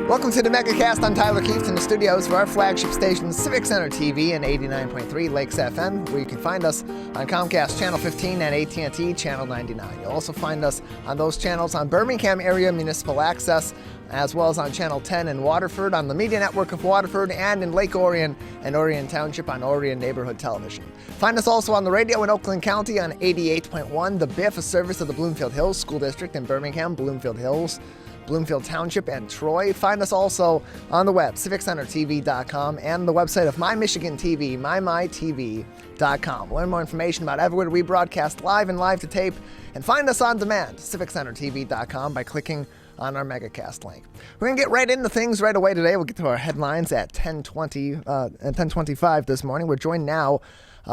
Welcome to the Megacast. I'm Tyler Keith in the studios of our flagship station, Civic Center TV and 89.3 Lakes FM, where you can find us on Comcast Channel 15 and AT&T Channel 99. You'll also find us on those channels on Birmingham area municipal access, as well as on Channel 10 in Waterford, on the Media Network of Waterford, and in Lake Orion and Orion Township on Orion Neighborhood Television. Find us also on the radio in Oakland County on 88.1, the BIF, a service of the Bloomfield Hills School District in Birmingham, Bloomfield Hills, Bloomfield Township, and Troy. Find us also on the web, civiccentertv.com, and the website of My Michigan TV, mymytv.com. Learn more information about everywhere we broadcast live and live to tape, and find us on demand, civiccentertv.com, by clicking on our Megacast link. We're going to get right into things right away today. We'll get to our headlines at 10:25 this morning. We're joined now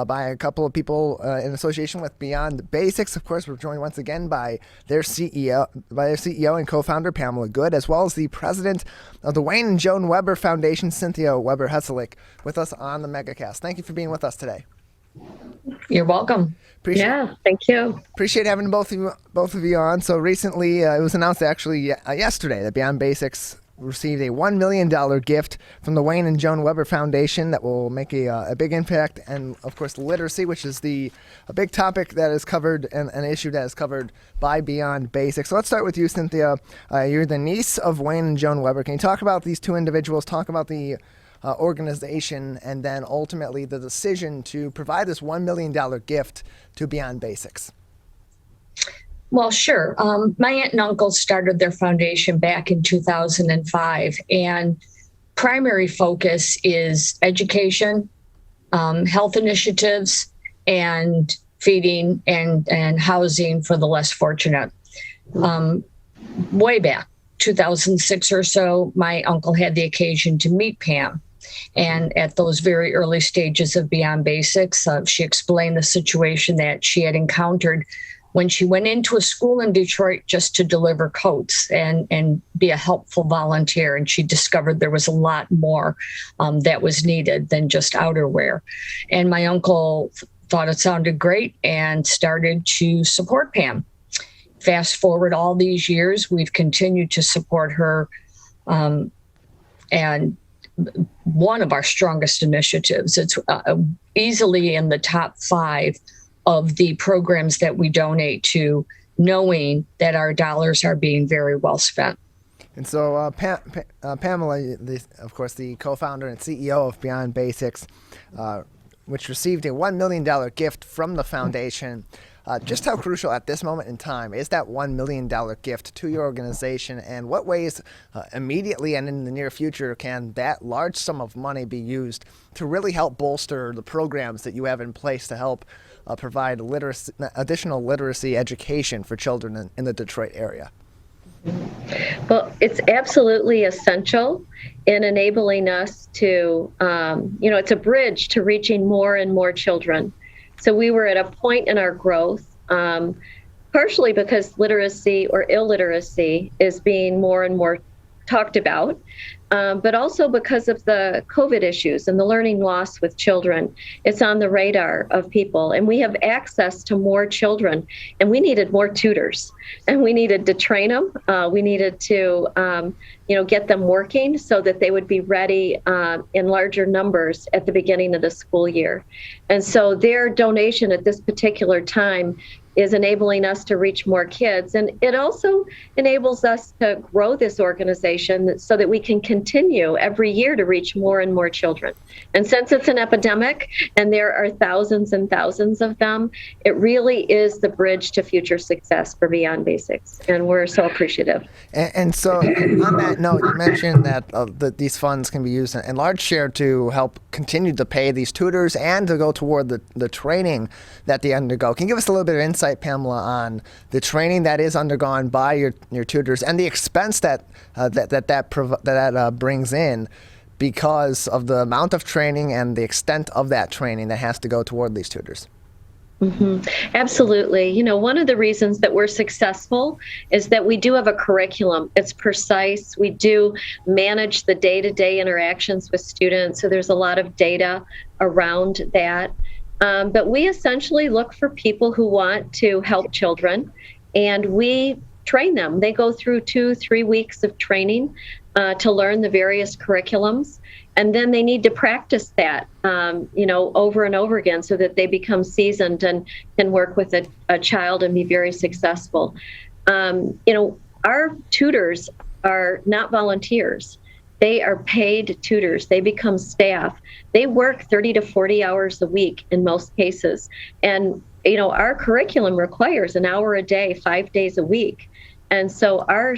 by a couple of people in association with Beyond Basics. Of course, we're joined once again by their CEO and co-founder, Pamela Good, as well as the president of the Wayne and Joan Weber Foundation, Cynthia Weber Hesilak, with us on the Megacast. Thank you for being with us today. You're welcome. Thank you. Appreciate having both of you on. So recently, it was announced actually yesterday that Beyond Basics received a $1 million gift from the Wayne and Joan Weber Foundation that will make a big impact, and of course literacy, which is a big topic that is covered and an issue that is covered by Beyond Basics. So let's start with you, Cynthia. You're the niece of Wayne and Joan Weber. Can you talk about these two individuals, talk about the organization, and then ultimately the decision to provide this $1 million gift to Beyond Basics? Well, sure. My aunt and uncle started their foundation back in 2005, and primary focus is education, health initiatives, and feeding and housing for the less fortunate. Way back, 2006 or so, my uncle had the occasion to meet Pam. And at those very early stages of Beyond Basics, she explained the situation that she had encountered when she went into a school in Detroit just to deliver coats and be a helpful volunteer. And she discovered there was a lot more that was needed than just outerwear. And my uncle thought it sounded great and started to support Pam. Fast forward all these years, we've continued to support her. And one of our strongest initiatives, it's easily in the top 5 of the programs that we donate to, knowing that our dollars are being very well spent. And so Pamela, of course, the co-founder and CEO of Beyond Basics, which received a $1 million gift from the foundation. Just how crucial at this moment in time is that $1 million gift to your organization, and what ways immediately and in the near future can that large sum of money be used to really help bolster the programs that you have in place to help provide additional literacy education for children in the Detroit area? Well, it's absolutely essential in enabling us to, it's a bridge to reaching more and more children. So we were at a point in our growth, partially because literacy or illiteracy is being more and more talked about, but also because of the COVID issues and the learning loss with children. It's on the radar of people, and we have access to more children, and we needed more tutors, and we needed to train them. We needed to, get them working so that they would be ready in larger numbers at the beginning of the school year. And so their donation at this particular time is enabling us to reach more kids. And it also enables us to grow this organization so that we can continue every year to reach more and more children. And since it's an epidemic and there are thousands and thousands of them, it really is the bridge to future success for Beyond Basics. And we're so appreciative. And so on that note, you mentioned that these funds can be used in large share to help continue to pay these tutors and to go toward the training that they undergo. Can you give us a little bit of insight, Pamela, on the training that is undergone by your tutors and the expense that brings in because of the amount of training and the extent of that training that has to go toward these tutors? Mm-hmm. Absolutely. One of the reasons that we're successful is that we do have a curriculum. It's precise. We do manage the day-to-day interactions with students. So there's a lot of data around that. But we essentially look for people who want to help children, and we train them. They go through 2-3 weeks of training to learn the various curriculums. And then they need to practice that, over and over again so that they become seasoned and can work with a child and be very successful. Our tutors are not volunteers. They are paid tutors. They become staff. They work 30 to 40 hours a week in most cases. And, our curriculum requires an hour a day, 5 days a week. And so our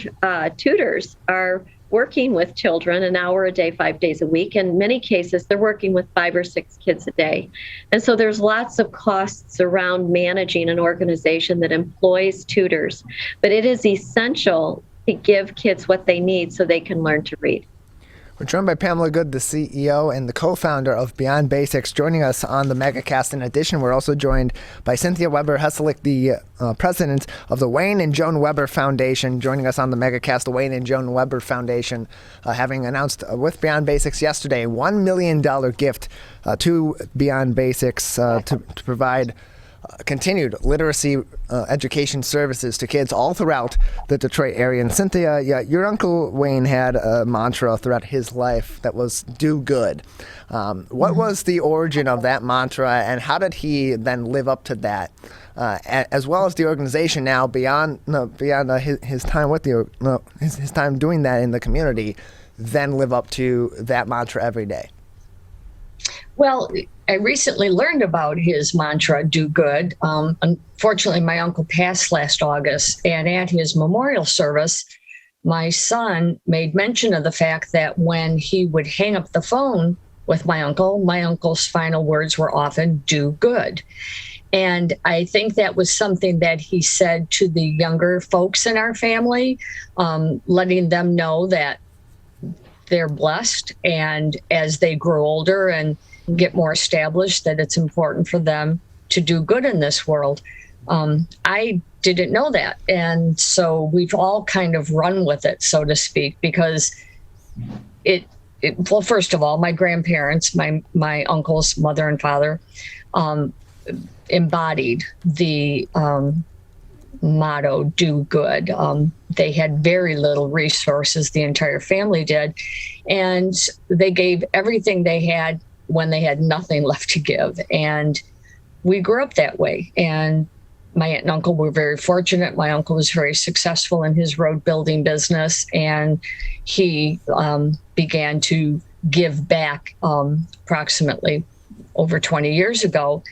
tutors are working with children an hour a day, 5 days a week. In many cases, they're working with 5 or 6 kids a day. And so there's lots of costs around managing an organization that employs tutors. But it is essential to give kids what they need so they can learn to read. We're joined by Pamela Good, the CEO and the co-founder of Beyond Basics, joining us on the Megacast. In addition, we're also joined by Cynthia Weber Hesilak, the president of the Wayne and Joan Weber Foundation, joining us on the Megacast. The Wayne and Joan Weber Foundation, having announced with Beyond Basics yesterday, $1 million gift to Beyond Basics to provide continued literacy education services to kids all throughout the Detroit area. And Cynthia, your Uncle Wayne had a mantra throughout his life that was do good. What was the origin of that mantra, and how did he then live up to that, as well as the organization now beyond his time with his time doing that in the community, then live up to that mantra every day? Well, I recently learned about his mantra, do good. Unfortunately, my uncle passed last August, and at his memorial service, my son made mention of the fact that when he would hang up the phone with my uncle's final words were often, do good. And I think that was something that he said to the younger folks in our family, letting them know that they're blessed, and as they grow older and get more established, that it's important for them to do good in this world. I didn't know that. And so we've all kind of run with it, so to speak, because well, first of all, my grandparents, my uncle's mother and father, embodied the motto, do good. They had very little resources, the entire family did, and they gave everything they had when they had nothing left to give. And we grew up that way. And my aunt and uncle were very fortunate. My uncle was very successful in his road building business, and he began to give back approximately over 20 years ago.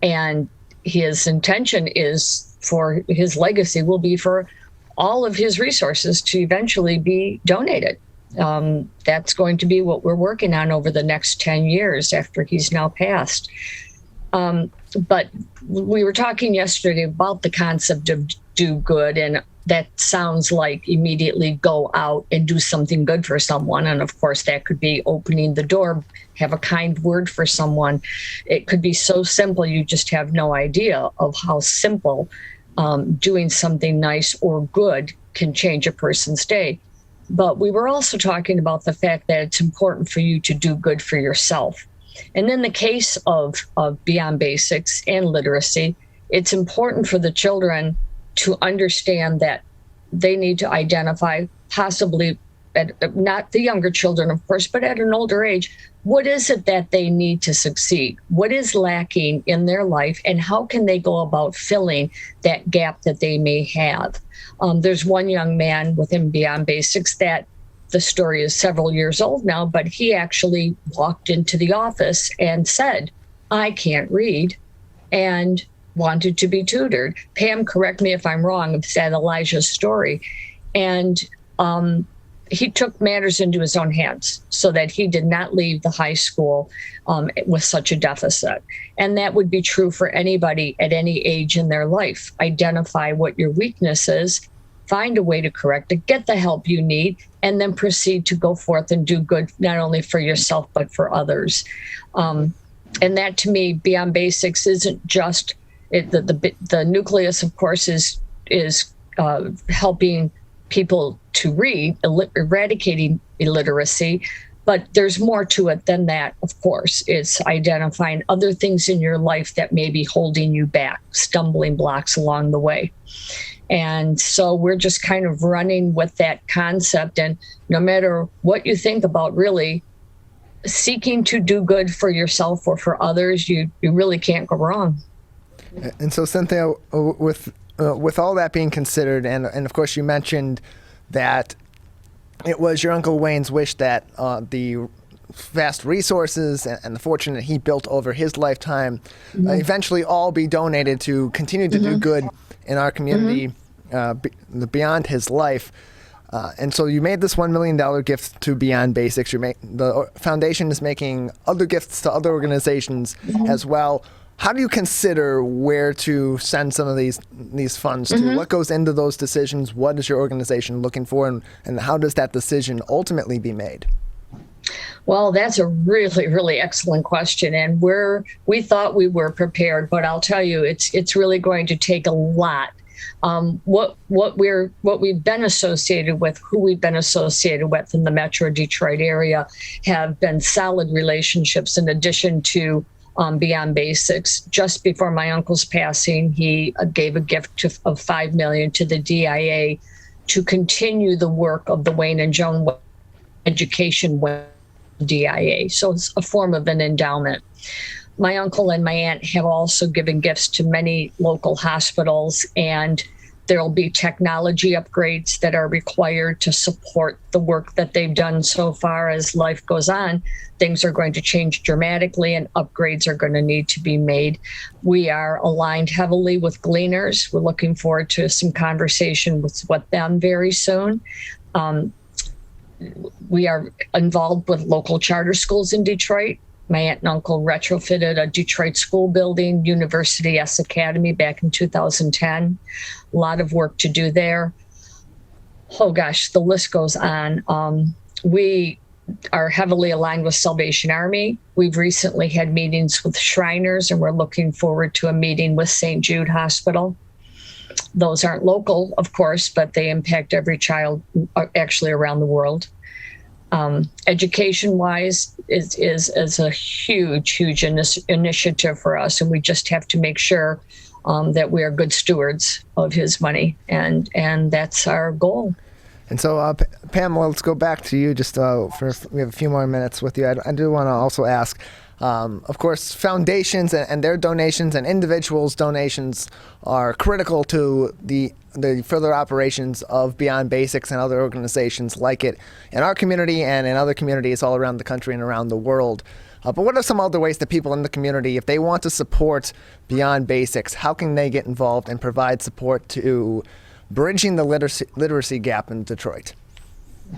And his intention is for his legacy will be for all of his resources to eventually be donated. That's going to be what we're working on over the next 10 years after he's now passed. But we were talking yesterday about the concept of do good, and that sounds like immediately go out and do something good for someone. And of course, that could be opening the door, have a kind word for someone. It could be so simple, you just have no idea of how simple doing something nice or good can change a person's day. But we were also talking about the fact that it's important for you to do good for yourself. And in the case of Beyond Basics and literacy, it's important for the children to understand that they need to identify, possibly not the younger children, of course, but at an older age, what is it that they need to succeed? What is lacking in their life, and how can they go about filling that gap that they may have? There's one young man within Beyond Basics that the story is several years old now, but he actually walked into the office and said, I can't read, and wanted to be tutored. Pam, correct me if I'm wrong, it's that Elijah's story. And he took matters into his own hands so that he did not leave the high school with such a deficit. And that would be true for anybody at any age in their life. Identify what your weakness is, find a way to correct it, get the help you need, and then proceed to go forth and do good, not only for yourself, but for others. And that, to me, Beyond Basics isn't just the nucleus, of course, is helping people to read, eradicating illiteracy, but there's more to it than that, of course. It's identifying other things in your life that may be holding you back, stumbling blocks along the way. And so we're just kind of running with that concept. And no matter what you think about really seeking to do good for yourself or for others, you really can't go wrong. And so, Cynthia, with all that being considered, and of course you mentioned that it was your Uncle Wayne's wish that the vast resources and the fortune that he built over his lifetime eventually all be donated to continue to do good in our community beyond his life. And so you made this $1 million gift to Beyond Basics. The foundation is making other gifts to other organizations as well. How do you consider where to send some of these funds to? What goes into those decisions? What is your organization looking for? And how does that decision ultimately be made? Well, that's a really, really excellent question. And we thought we were prepared, but I'll tell you, it's really going to take a lot. What we've been associated with, who we've been associated with in the Metro Detroit area have been solid relationships in addition to Beyond Basics. Just before my uncle's passing, he gave a gift of $5 million to the DIA to continue the work of the Wayne and Joan education DIA. So it's a form of an endowment. My uncle and my aunt have also given gifts to many local hospitals, and there'll be technology upgrades that are required to support the work that they've done so far. As life goes on, things are going to change dramatically and upgrades are going to need to be made. We are aligned heavily with Gleaners. We're looking forward to some conversation with them very soon. We are involved with local charter schools in Detroit. My aunt and uncle retrofitted a Detroit school building, University S Academy, back in 2010. A lot of work to do there. Oh gosh, the list goes on. We are heavily aligned with Salvation Army. We've recently had meetings with Shriners, and we're looking forward to a meeting with St. Jude Hospital. Those aren't local, of course, but they impact every child actually around the world. Education-wise is a huge initiative for us, and we just have to make sure that we are good stewards of his money, and that's our goal. And so, Pamela, let's go back to you. We have a few more minutes with you. I do want to also ask. Of course, foundations and their donations and individuals' donations are critical to the further operations of Beyond Basics and other organizations like it in our community and in other communities all around the country and around the world. But what are some other ways that people in the community, if they want to support Beyond Basics, how can they get involved and provide support to bridging the literacy gap in Detroit?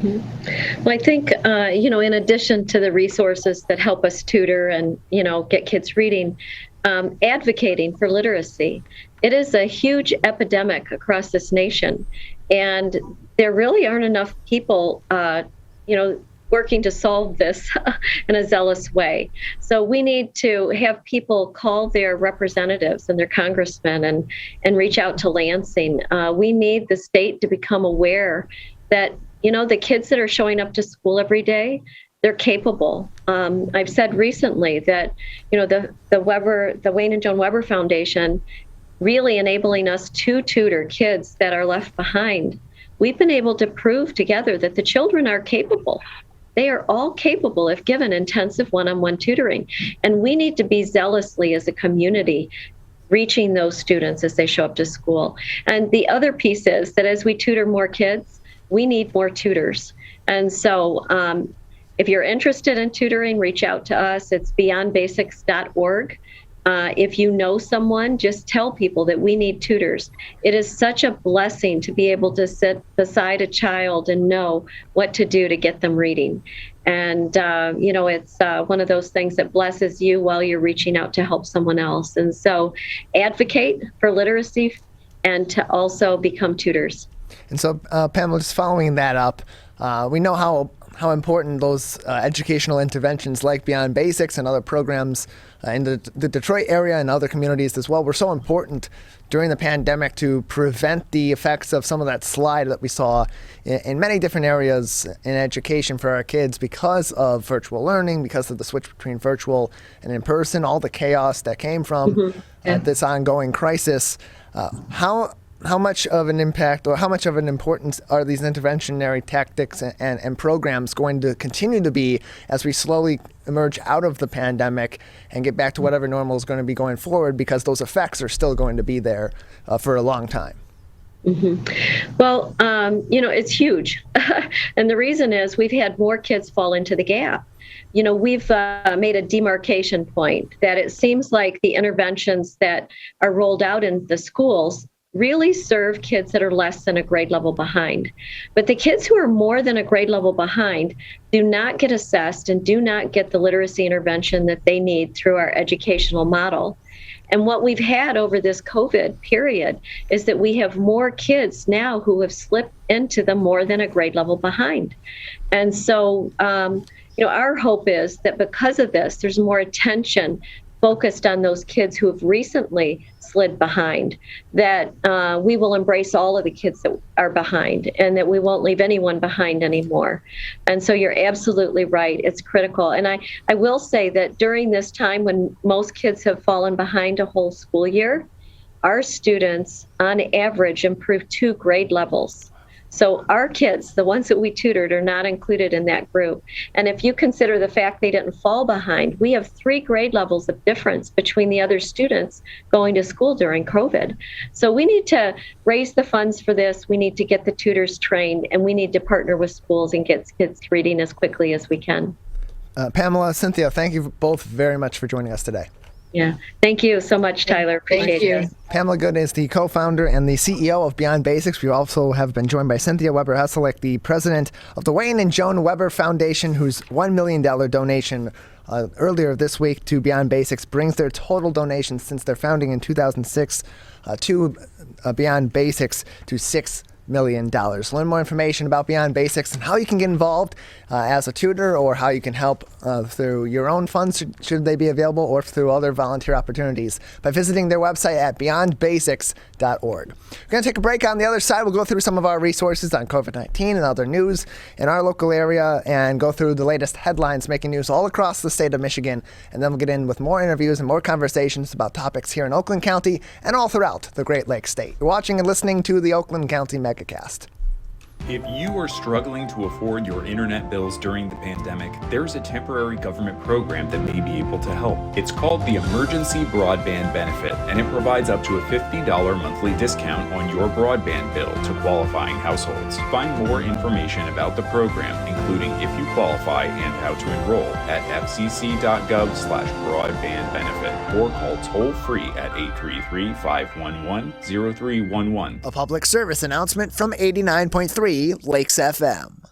Well, I think, in addition to the resources that help us tutor and, get kids reading, advocating for literacy. It is a huge epidemic across this nation, and there really aren't enough people, working to solve this in a zealous way. So we need to have people call their representatives and their congressmen and reach out to Lansing. We need the state to become aware that the kids that are showing up to school every day, they're capable. I've said recently that, the Wayne and Joan Weber Foundation really enabling us to tutor kids that are left behind. We've been able to prove together that the children are capable. They are all capable if given intensive one-on-one tutoring. And we need to be zealously as a community reaching those students as they show up to school. And the other piece is that as we tutor more kids, we need more tutors. And so if you're interested in tutoring, reach out to us. It's beyondbasics.org. If you know someone, just tell people that we need tutors. It is such a blessing to be able to sit beside a child and know what to do to get them reading. And, it's one of those things that blesses you while you're reaching out to help someone else. And so advocate for literacy and to also become tutors. And so, Pamela, just following that up, we know how important those educational interventions like Beyond Basics and other programs in the Detroit area and other communities as well were so important during the pandemic to prevent the effects of some of that slide that we saw in many different areas in education for our kids because of virtual learning, because of the switch between virtual and in person, all the chaos that came from this ongoing crisis. How much of an impact or how much of an importance are these interventionary tactics and programs going to continue to be as we slowly emerge out of the pandemic and get back to whatever normal is going to be going forward, because those effects are still going to be there for a long time? Mm-hmm. Well, it's huge. And the reason is we've had more kids fall into the gap. We've made a demarcation point that it seems like the interventions that are rolled out in the schools really serve kids that are less than a grade level behind. But the kids who are more than a grade level behind do not get assessed and do not get the literacy intervention that they need through our educational model. And what we've had over this COVID period is that we have more kids now who have slipped into the more than a grade level behind. And so, our hope is that because of this, there's more attention focused on those kids who have recently slid behind, that we will embrace all of the kids that are behind and that we won't leave anyone behind anymore. And so you're absolutely right. It's critical. And I will say that during this time when most kids have fallen behind a whole school year, our students on average improve 2 grade levels. So our kids, the ones that we tutored, are not included in that group. And if you consider the fact they didn't fall behind, we have 3 grade levels of difference between the other students going to school during COVID. So we need to raise the funds for this. We need to get the tutors trained, and we need to partner with schools and get kids reading as quickly as we can. Pamela, Cynthia, thank you both very much for joining us today. Yeah. Thank you so much, Tyler. Appreciate it. Pamela Good is the co-founder and the CEO of Beyond Basics. We also have been joined by Cynthia Weber Hesilak, the president of the Wayne and Joan Weber Foundation, whose $1 million donation earlier this week to Beyond Basics brings their total donations since their founding in 2006 to Beyond Basics to $6 million. Learn more information about Beyond Basics and how you can get involved as a tutor, or how you can help through your own funds should they be available, or through other volunteer opportunities by visiting their website at beyondbasics.org. We're going to take a break. On the other side, we'll go through some of our resources on COVID-19 and other news in our local area and go through the latest headlines making news all across the state of Michigan. And then we'll get in with more interviews and more conversations about topics here in Oakland County and all throughout the Great Lakes State. You're watching and listening to the Oakland County Megacast. If you are struggling to afford your internet bills during the pandemic, there's a temporary government program that may be able to help. It's called the Emergency Broadband Benefit, and it provides up to a $50 monthly discount on your broadband bill to qualifying households. Find more information about the program, including if you qualify and how to enroll, at fcc.gov/broadbandbenefit, or call toll-free at 833-511-0311. A public service announcement from 89.3 Lakes FM.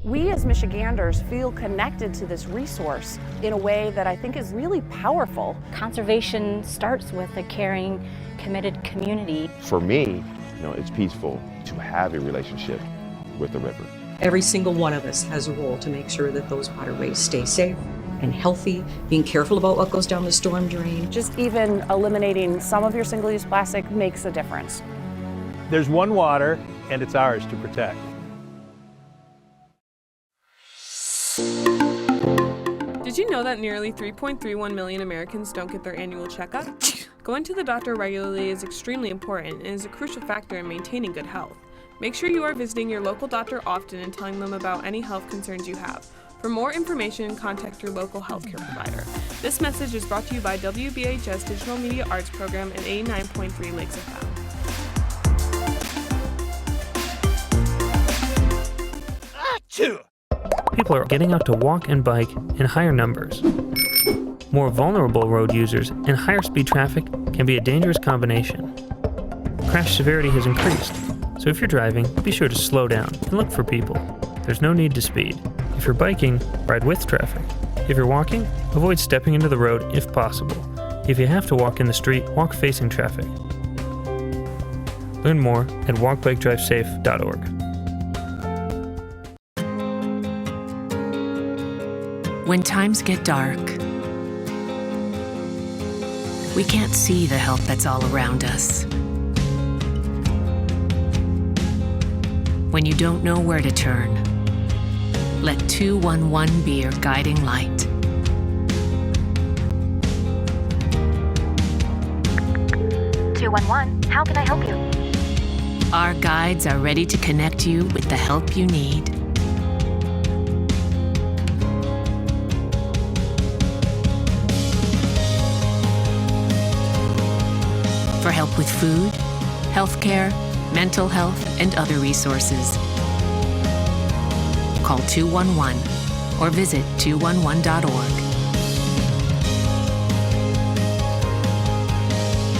We as Michiganders feel connected to this resource in a way that I think is really powerful. Conservation starts with a caring, committed community. For me, it's peaceful to have a relationship with the river. Every single one of us has a role to make sure that those waterways stay safe and healthy, being careful about what goes down the storm drain. Just even eliminating some of your single-use plastic makes a difference. There's one water, and it's ours to protect. Did you know that nearly 3.31 million Americans don't get their annual checkup? Going to the doctor regularly is extremely important and is a crucial factor in maintaining good health. Make sure you are visiting your local doctor often and telling them about any health concerns you have. For more information, contact your local healthcare provider. This message is brought to you by WBHS Digital Media Arts Program and 89.3 Lakes FM. People are getting out to walk and bike in higher numbers. More vulnerable road users and higher speed traffic can be a dangerous combination. Crash severity has increased, so if you're driving, be sure to slow down and look for people. There's no need to speed. If you're biking, ride with traffic. If you're walking, avoid stepping into the road if possible. If you have to walk in the street, walk facing traffic. Learn more at walkbikedrivesafe.org. When times get dark, we can't see the help that's all around us. When you don't know where to turn, let 211 be your guiding light. 211, how can I help you? Our guides are ready to connect you with the help you need. For help with food, healthcare, mental health, and other resources. Call 211 or visit 211.org.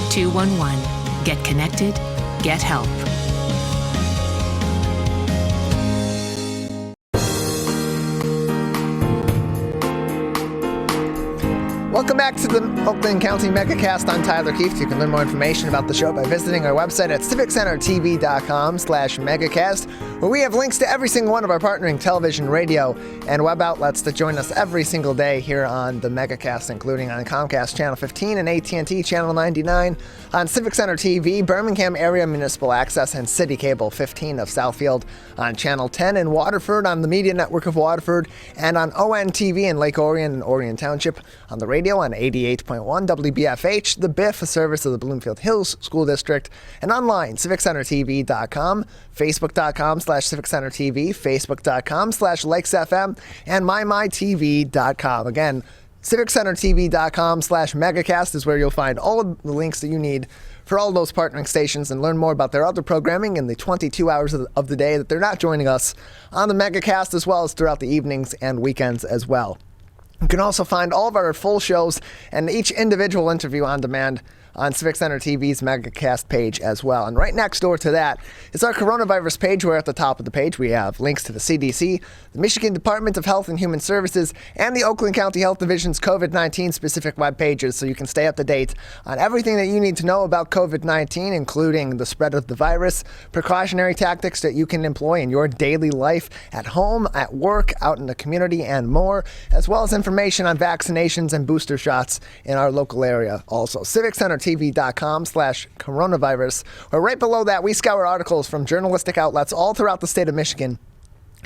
211. Get connected, get help. Welcome back to the Oakland County Megacast. I'm Tyler Keefe. You can learn more information about the show by visiting our website at civiccentertv.com/megacast, where we have links to every single one of our partnering television, radio, and web outlets that join us every single day here on the Megacast, including on Comcast Channel 15 and AT&T Channel 99, on Civic Center TV, Birmingham Area Municipal Access, and City Cable 15 of Southfield on Channel 10 in Waterford, on the Media Network of Waterford, and on ON-TV in Lake Orion and Orion Township, on the radio on 88.1 WBFH, the BIF, a service of the Bloomfield Hills School District, and online, civiccentertv.com, facebook.com/civiccentertv, facebook.com/likesfm, and mymytv.com. Again, civiccentertv.com/megacast is where you'll find all of the links that you need for all those partnering stations and learn more about their other programming in the 22 hours of the day that they're not joining us on the Megacast, as well as throughout the evenings and weekends as well. You can also find all of our full shows and each individual interview on demand on Civic Center TV's Megacast page as well. And right next door to that is our coronavirus page, where at the top of the page we have links to the CDC, the Michigan Department of Health and Human Services, and the Oakland County Health Division's COVID-19 specific web pages, so you can stay up to date on everything that you need to know about COVID-19, including the spread of the virus, precautionary tactics that you can employ in your daily life, at home, at work, out in the community, and more, as well as information on vaccinations and booster shots in our local area also. civiccentertv.com/coronavirus, or right below that, we scour articles from journalistic outlets all throughout the state of Michigan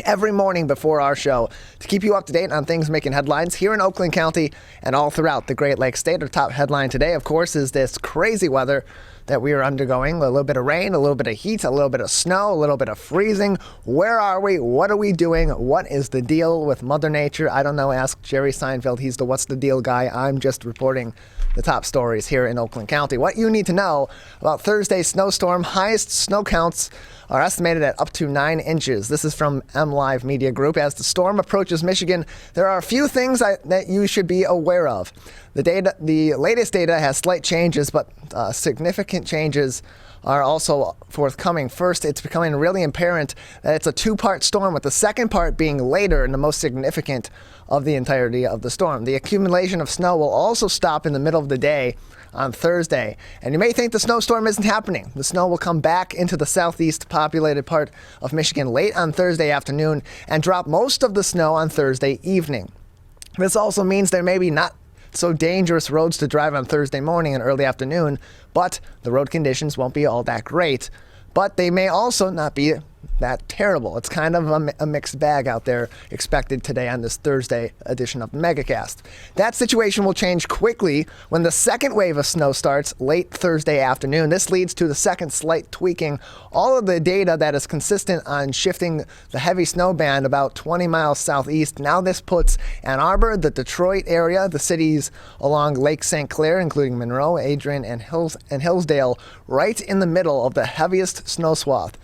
every morning before our show to keep you up to date on things making headlines here in Oakland County and all throughout the Great Lakes state. Our top headline today, of course, is this crazy weather that we are undergoing. A little bit of rain, a little bit of heat, a little bit of snow, a little bit of freezing. Where are we? What are we doing? What is the deal with Mother Nature? I don't know. Ask Jerry Seinfeld. He's the what's the deal guy. I'm just reporting the top stories here in Oakland County. What you need to know about Thursday's snowstorm: highest snow counts are estimated at up to 9 inches. This is from MLive Media Group. As the storm approaches Michigan, there are a few things that you should be aware of. The latest data has slight changes, but significant changes are also forthcoming. First, it's becoming really apparent that it's a two-part storm, with the second part being later and the most significant of the entirety of the storm. The accumulation of snow will also stop in the middle of the day on Thursday. And you may think the snowstorm isn't happening. The snow will come back into the southeast populated part of Michigan late on Thursday afternoon and drop most of the snow on Thursday evening. This also means there may be not so dangerous roads to drive on Thursday morning and early afternoon, but the road conditions won't be all that great. But they may also not be that terrible. It's kind of a mixed bag out there expected today on this Thursday edition of the Megacast. That situation will change quickly when the second wave of snow starts late Thursday afternoon. This leads to the second slight tweaking. All of the data that is consistent on shifting the heavy snow band about 20 miles southeast. Now this puts Ann Arbor, the Detroit area, the cities along Lake St. Clair, including Monroe, Adrian, and Hillsdale, right in the middle of the heaviest snow swath.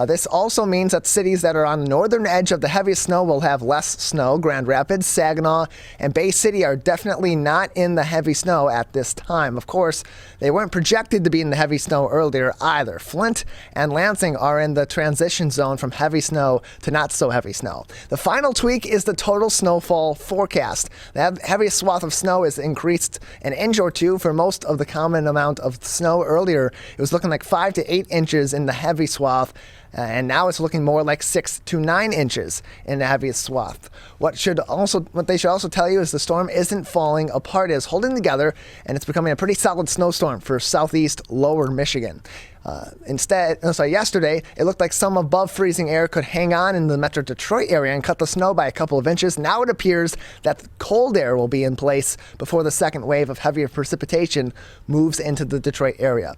This also means that cities that are on the northern edge of the heaviest snow will have less snow. Grand Rapids, Saginaw, and Bay City are definitely not in the heavy snow at this time. Of course, they weren't projected to be in the heavy snow earlier either. Flint and Lansing are in the transition zone from heavy snow to not so heavy snow. The final tweak is the total snowfall forecast. The heaviest swath of snow is increased an inch or two for most of the common amount of snow earlier. It was looking like 5 to 8 inches in the heavy swath. And now it's looking more like 6 to 9 inches in the heaviest swath. What they should also tell you is the storm isn't falling apart. It is holding together, and it's becoming a pretty solid snowstorm for southeast lower Michigan. Yesterday, it looked like some above freezing air could hang on in the Metro Detroit area and cut the snow by a couple of inches. Now it appears that cold air will be in place before the second wave of heavier precipitation moves into the Detroit area.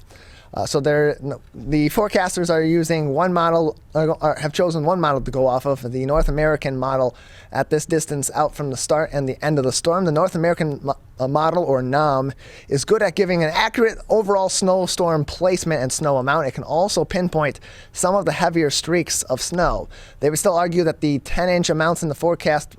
So the forecasters are using one model, or have chosen one model to go off of, the North American model at this distance out from the start and the end of the storm. The North American model, or NOM, is good at giving an accurate overall snowstorm placement and snow amount. It can also pinpoint some of the heavier streaks of snow. They would still argue that the 10-inch amounts in the forecast,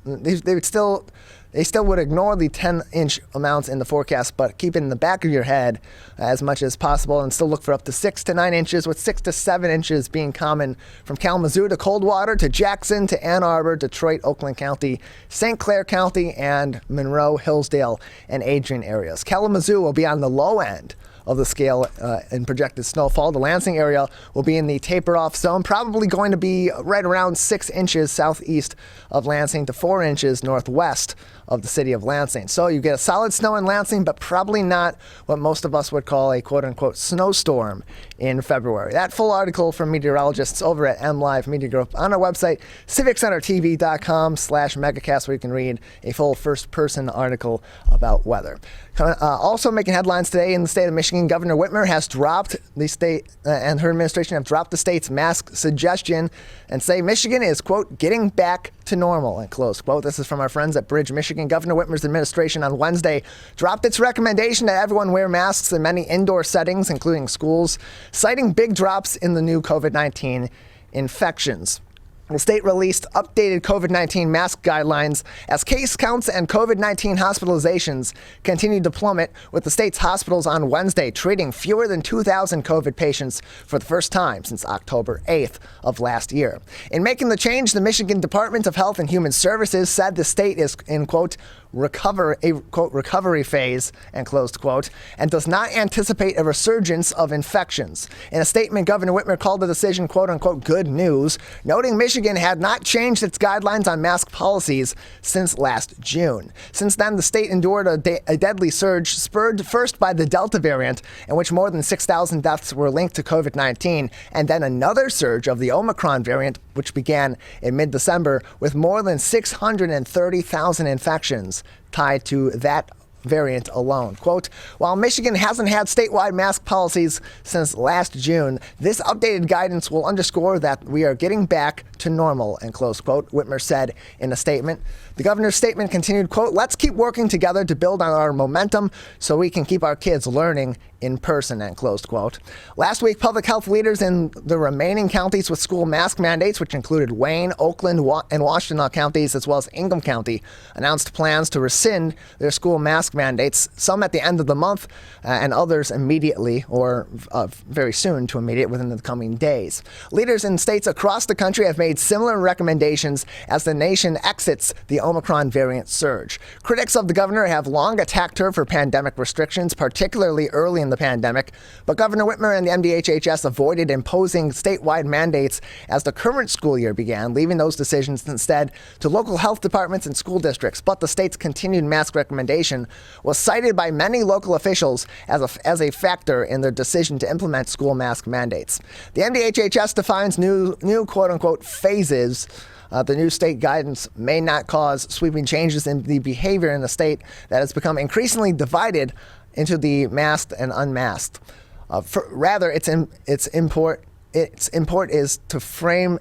they still would ignore the 10-inch amounts in the forecast, but keep it in the back of your head as much as possible and still look for up to 6 to 9 inches, with 6 to 7 inches being common from Kalamazoo to Coldwater to Jackson to Ann Arbor, Detroit, Oakland County, St. Clair County, and Monroe, Hillsdale, and Adrian areas. Kalamazoo will be on the low end of the scale in projected snowfall. The Lansing area will be in the taper-off zone, probably going to be right around 6 inches southeast of Lansing to 4 inches northwest of the city of Lansing. So you get a solid snow in Lansing, but probably not what most of us would call a quote-unquote snowstorm in February. That full article from meteorologists over at MLive Media Group on our website, civiccentertv.com/megacast, where you can read a full first-person article about weather. Also making headlines today in the state of Michigan, Governor Whitmer has dropped the state and her administration have dropped the state's mask suggestion and say Michigan is, quote, getting back to normal, and close quote. This is from our friends at Bridge, Michigan. Governor Whitmer's administration on Wednesday dropped its recommendation that everyone wear masks in many indoor settings, including schools, citing big drops in the new COVID-19 infections. The state released updated COVID-19 mask guidelines as case counts and COVID-19 hospitalizations continued to plummet, with the state's hospitals on Wednesday treating fewer than 2,000 COVID patients for the first time since October 8th of last year. In making the change, the Michigan Department of Health and Human Services said the state is in, quote, recovery phase, and closed quote, and does not anticipate a resurgence of infections. In a statement, Governor Whitmer called the decision, quote unquote, good news, noting Michigan had not changed its guidelines on mask policies since last June. Since then, the state endured a deadly surge, spurred first by the Delta variant, in which more than 6,000 deaths were linked to COVID-19, and then another surge of the Omicron variant, which began in mid-December, with more than 630,000 infections tied to that variant alone. Quote, while Michigan hasn't had statewide mask policies since last June, this updated guidance will underscore that we are getting back to normal, and close quote, Whitmer said in a statement. The governor's statement continued, quote, let's keep working together to build on our momentum so we can keep our kids learning in person, and closed quote. Last week, public health leaders in the remaining counties with school mask mandates, which included Wayne, Oakland, and Washtenaw counties, as well as Ingham County, announced plans to rescind their school mask mandates, some at the end of the month and others immediately, or very soon to immediate within the coming days. Leaders in states across the country have made similar recommendations as the nation exits the Omicron variant surge. Critics of the governor have long attacked her for pandemic restrictions, particularly early in the pandemic, but Governor Whitmer and the MDHHS avoided imposing statewide mandates as the current school year began, leaving those decisions instead to local health departments and school districts. But the state's continued mask recommendation was cited by many local officials as a factor in their decision to implement school mask mandates. The MDHHS defines new quote-unquote phases. The new state guidance may not cause sweeping changes in the behavior in the state that has become increasingly divided into the masked and unmasked. Rather, its important is to reframe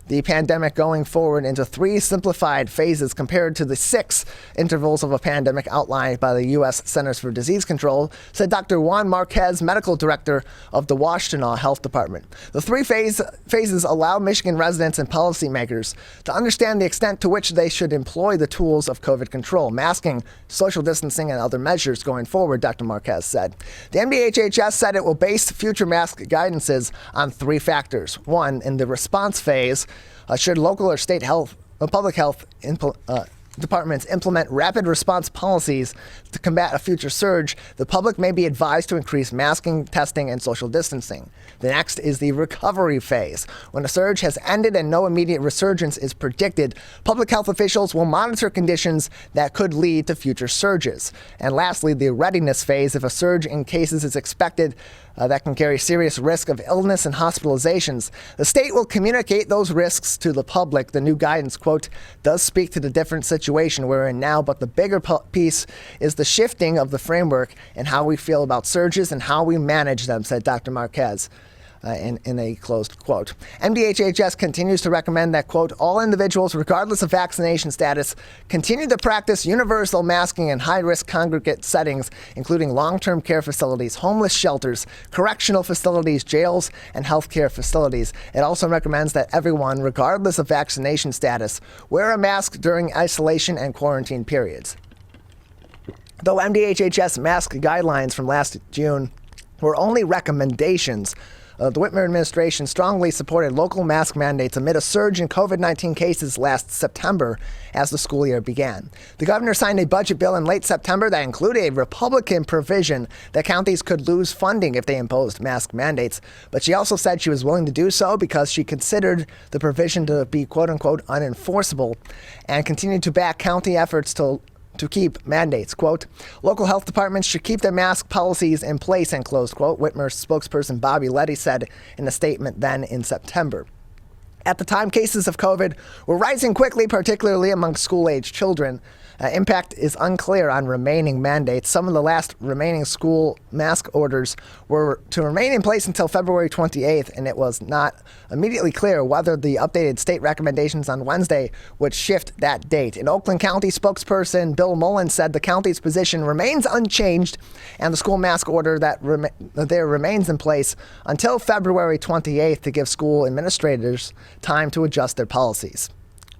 the pandemic going forward into 3 simplified phases compared to the 6 intervals of a pandemic outlined by the U.S. Centers for Disease Control, said Dr. Juan Marquez, medical director of the Washtenaw Health Department. The 3 phases allow Michigan residents and policymakers to understand the extent to which they should employ the tools of COVID control, masking, social distancing, and other measures going forward, Dr. Marquez said. The MDHHS said it will base future mask guidances on 3 factors. 1, in the response phase, should local or state public health departments implement rapid response policies to combat a future surge, the public may be advised to increase masking, testing, and social distancing. The next is the recovery phase. When a surge has ended and no immediate resurgence is predicted, public health officials will monitor conditions that could lead to future surges. And lastly, the readiness phase. If a surge in cases is expected that can carry serious risk of illness and hospitalizations, the state will communicate those risks to the public. The new guidance, quote, does speak to the different situations situation we're in now, but the bigger piece is the shifting of the framework and how we feel about surges and how we manage them, said Dr. Marquez. In a closed quote. MDHHS continues to recommend that, quote, all individuals, regardless of vaccination status, continue to practice universal masking in high-risk congregate settings, including long-term care facilities, homeless shelters, correctional facilities, jails, and healthcare facilities. It also recommends that everyone, regardless of vaccination status, wear a mask during isolation and quarantine periods. Though MDHHS mask guidelines from last June were only recommendations, the Whitmer administration strongly supported local mask mandates amid a surge in COVID-19 cases last September as the school year began. The governor signed a budget bill in late September that included a Republican provision that counties could lose funding if they imposed mask mandates, but she also said she was willing to do so because she considered the provision to be quote-unquote unenforceable and continued to back county efforts to keep mandates. Quote, local health departments should keep their mask policies in place, and close quote, Whitmer spokesperson Bobby Letty said in a statement then in September. At the time, cases of COVID were rising quickly, particularly among school-age children. Impact is unclear on remaining mandates. Some of the last remaining school mask orders were to remain in place until February 28th, and it was not immediately clear whether the updated state recommendations on Wednesday would shift that date. In Oakland County, spokesperson Bill Mullen said the county's position remains unchanged, and the school mask order that there remains in place until February 28th to give school administrators time to adjust their policies.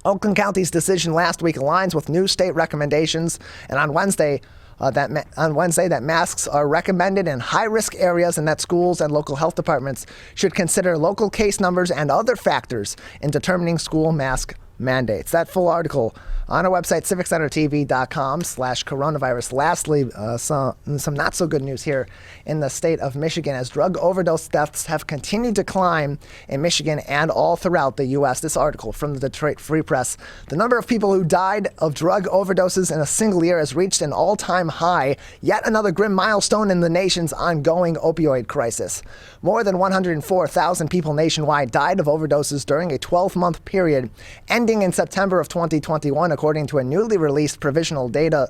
Oakland County's decision last week aligns with new state recommendations, and on Wednesday that masks are recommended in high-risk areas and that schools and local health departments should consider local case numbers and other factors in determining school mask mandates. That full article on our website, civiccentertv.com/coronavirus. Lastly, some not so good news here in the state of Michigan as drug overdose deaths have continued to climb in Michigan and all throughout the U.S. This article from the Detroit Free Press. The number of people who died of drug overdoses in a single year has reached an all-time high, yet another grim milestone in the nation's ongoing opioid crisis. More than 104,000 people nationwide died of overdoses during a 12-month period ending in September of 2021, according to a newly released provisional data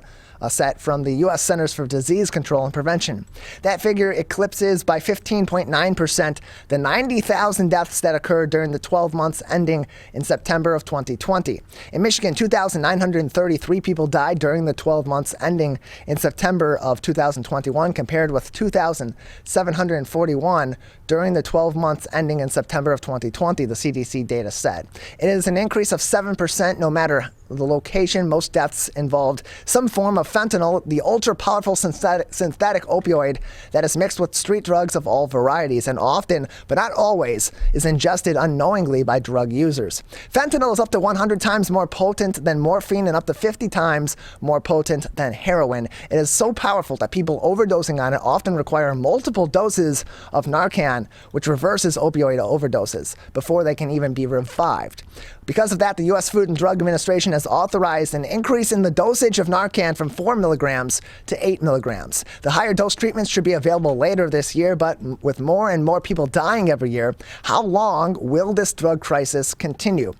set from the U.S. Centers for Disease Control and Prevention. That figure eclipses by 15.9% the 90,000 deaths that occurred during the 12 months ending in September of 2020. In Michigan, 2,933 people died during the 12 months ending in September of 2021, compared with 2,741 during the 12 months ending in September of 2020, the CDC data said. It is an increase of 7% no matter the location. Most deaths involved some form of fentanyl, the ultra-powerful synthetic opioid that is mixed with street drugs of all varieties and often, but not always, is ingested unknowingly by drug users. Fentanyl is up to 100 times more potent than morphine and up to 50 times more potent than heroin. It is so powerful that people overdosing on it often require multiple doses of Narcan, which reverses opioid overdoses before they can even be revived. Because of that, the U.S. Food and Drug Administration has authorized an increase in the dosage of Narcan from 4 milligrams to 8 milligrams. The higher dose treatments should be available later this year, but with more and more people dying every year, how long will this drug crisis continue?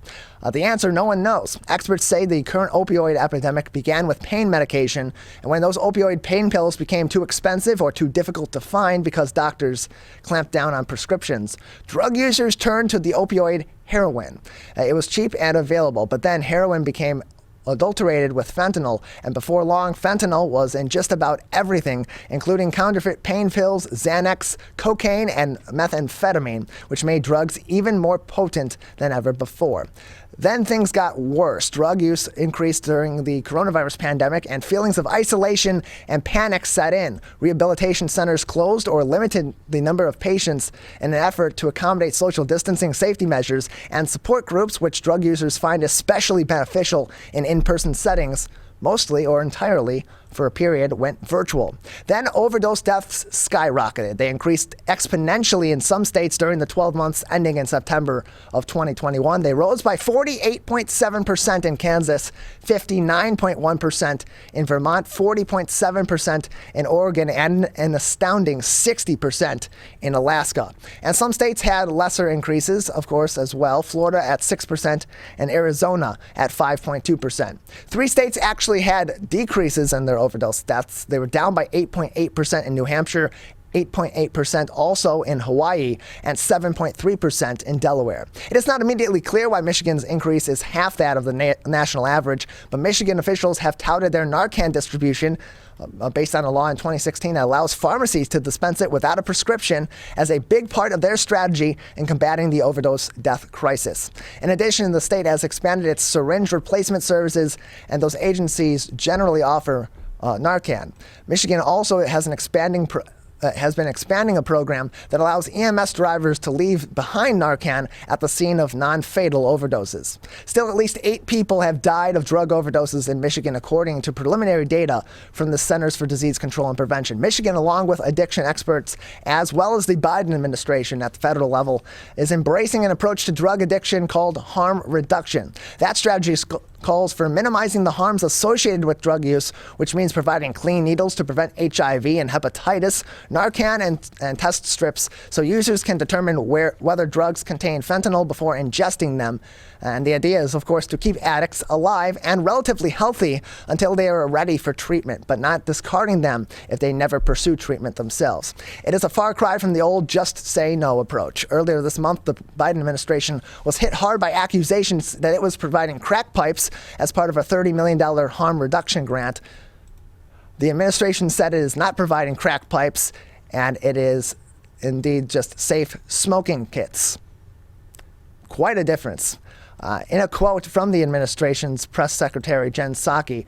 The answer, no one knows. Experts say the current opioid epidemic began with pain medication, and when those opioid pain pills became too expensive or too difficult to find because doctors clamped down on prescriptions, drug users turned to the opioid heroin. It was cheap and available, but then heroin became adulterated with fentanyl, and before long, fentanyl was in just about everything, including counterfeit pain pills, Xanax, cocaine, and methamphetamine, which made drugs even more potent than ever before. Then things got worse. Drug use increased during the coronavirus pandemic, and feelings of isolation and panic set in. Rehabilitation centers closed or limited the number of patients in an effort to accommodate social distancing safety measures, and support groups, which drug users find especially beneficial in in-person settings, mostly or entirely for a period, went virtual. Then overdose deaths skyrocketed. They increased exponentially in some states during the 12 months ending in September of 2021. They rose by 48.7% in Kansas, 59.1% in Vermont, 40.7% in Oregon, and an astounding 60% in Alaska. And some states had lesser increases, of course, as well. Florida at 6% and Arizona at 5.2%. 3 states actually had decreases in their overdose deaths. They were down by 8.8% in New Hampshire, 8.8% also in Hawaii, and 7.3% in Delaware. It is not immediately clear why Michigan's increase is half that of the national average, but Michigan officials have touted their Narcan distribution based on a law in 2016 that allows pharmacies to dispense it without a prescription as a big part of their strategy in combating the overdose death crisis. In addition, the state has expanded its syringe replacement services, and those agencies generally offer Narcan. Michigan also has been expanding a program that allows EMS drivers to leave behind Narcan at the scene of non-fatal overdoses. Still, at least 8 people have died of drug overdoses in Michigan, according to preliminary data from the Centers for Disease Control and Prevention. Michigan, along with addiction experts, as well as the Biden administration at the federal level, is embracing an approach to drug addiction called harm reduction. That strategy calls for minimizing the harms associated with drug use, which means providing clean needles to prevent HIV and hepatitis, Narcan and test strips so users can determine whether drugs contain fentanyl before ingesting them. And the idea is, of course, to keep addicts alive and relatively healthy until they are ready for treatment, but not discarding them if they never pursue treatment themselves. It is a far cry from the old just say no approach. Earlier this month, the Biden administration was hit hard by accusations that it was providing crack pipes as part of a $30 million harm reduction grant. The administration said it is not providing crack pipes, and it is indeed just safe smoking kits. Quite a difference. In a quote from the administration's press secretary, Jen Psaki,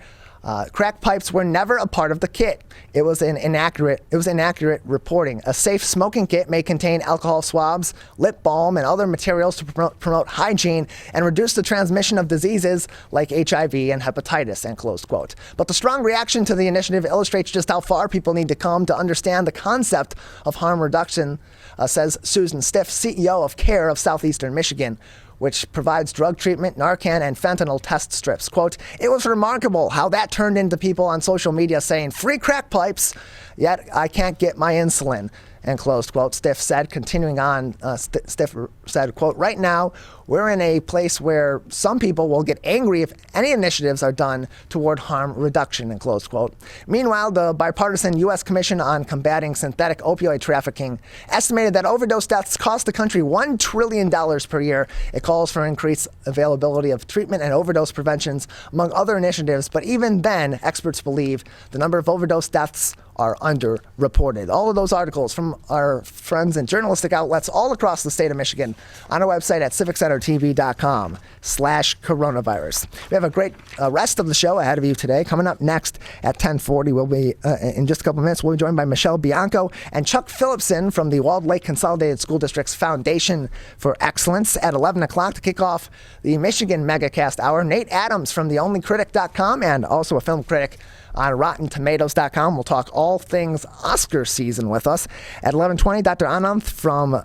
crack pipes were never a part of the kit. It was inaccurate reporting. A safe smoking kit may contain alcohol swabs, lip balm, and other materials to promote hygiene and reduce the transmission of diseases like HIV and hepatitis, end close quote. But the strong reaction to the initiative illustrates just how far people need to come to understand the concept of harm reduction, says Susan Stiff, CEO of CARE of Southeastern Michigan, which provides drug treatment, Narcan, and fentanyl test strips. Quote, "It was remarkable how that turned into people on social media saying, 'Free crack pipes, yet I can't get my insulin,'" end close quote. Stiff said, continuing on, Stiff said, quote, "Right now, we're in a place where some people will get angry if any initiatives are done toward harm reduction," end close quote. Meanwhile, the bipartisan U.S. Commission on Combating Synthetic Opioid Trafficking estimated that overdose deaths cost the country $1 trillion per year. It calls for increased availability of treatment and overdose preventions, among other initiatives. But even then, experts believe the number of overdose deaths are underreported. All of those articles from our friends and journalistic outlets all across the state of Michigan on our website at civiccentertv.com/coronavirus. We have a great rest of the show ahead of you today. Coming up next at 10:40, we'll be, in just a couple minutes, we'll be joined by Michelle Bianco and Chuck Phillipson from the Walled Lake Consolidated School District's Foundation for Excellence. At 11 o'clock to kick off the Michigan Megacast Hour, Nate Adams from theonlycritic.com and also a film critic on RottenTomatoes.com. We'll talk all things Oscar season with us. At 11:20, Dr. Ananth from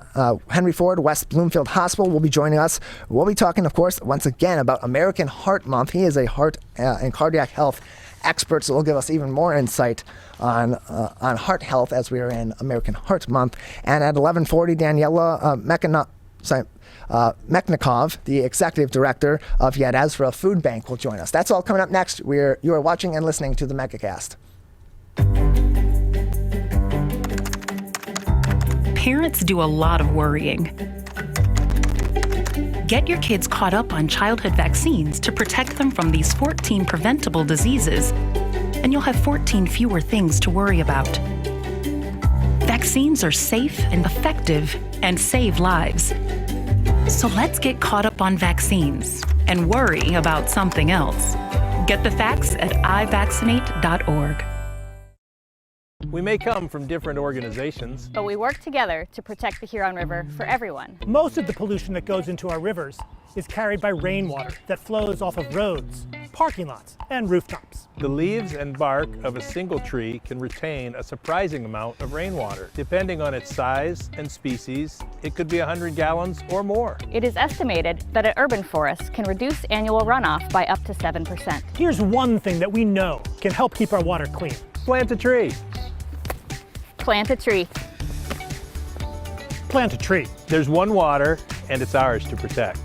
Henry Ford West Bloomfield Hospital will be joining us. We'll be talking, of course, once again about American Heart Month. He is a heart and cardiac health expert, so will give us even more insight on heart health as we are in American Heart Month. And at 11:40, Daniella Mechnikov, the executive director of Yad Ezra Food Bank, will join us. That's all coming up next. You are watching and listening to the Megacast. Parents do a lot of worrying. Get your kids caught up on childhood vaccines to protect them from these 14 preventable diseases, and you'll have 14 fewer things to worry about. Vaccines are safe and effective and save lives. So let's get caught up on vaccines and worry about something else. Get the facts at ivaccinate.org. We may come from different organizations, but we work together to protect the Huron River for everyone. Most of the pollution that goes into our rivers is carried by rainwater that flows off of roads, parking lots and rooftops. The leaves and bark of a single tree can retain a surprising amount of rainwater. Depending on its size and species, it could be 100 gallons or more. It is estimated that an urban forest can reduce annual runoff by up to 7%. Here's one thing that we know can help keep our water clean. Plant a tree. Plant a tree. Plant a tree. There's one water, and it's ours to protect.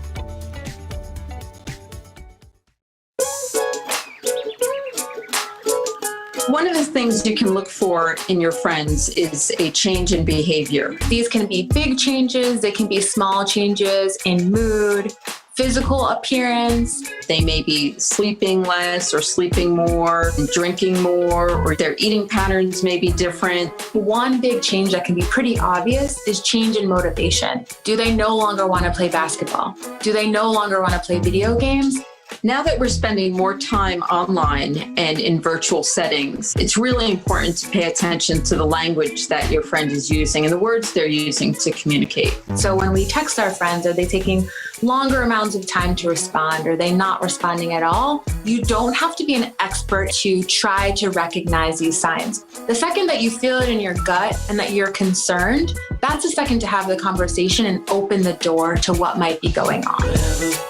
One of the things you can look for in your friends is a change in behavior. These can be big changes, they can be small changes in mood, physical appearance. They may be sleeping less or sleeping more, drinking more, or their eating patterns may be different. One big change that can be pretty obvious is change in motivation. Do they no longer want to play basketball? Do they no longer want to play video games? Now that we're spending more time online and in virtual settings, it's really important to pay attention to the language that your friend is using and the words they're using to communicate. So when we text our friends, are they taking longer amounts of time to respond? Are they not responding at all? You don't have to be an expert to try to recognize these signs. The second that you feel it in your gut and that you're concerned, that's the second to have the conversation and open the door to what might be going on.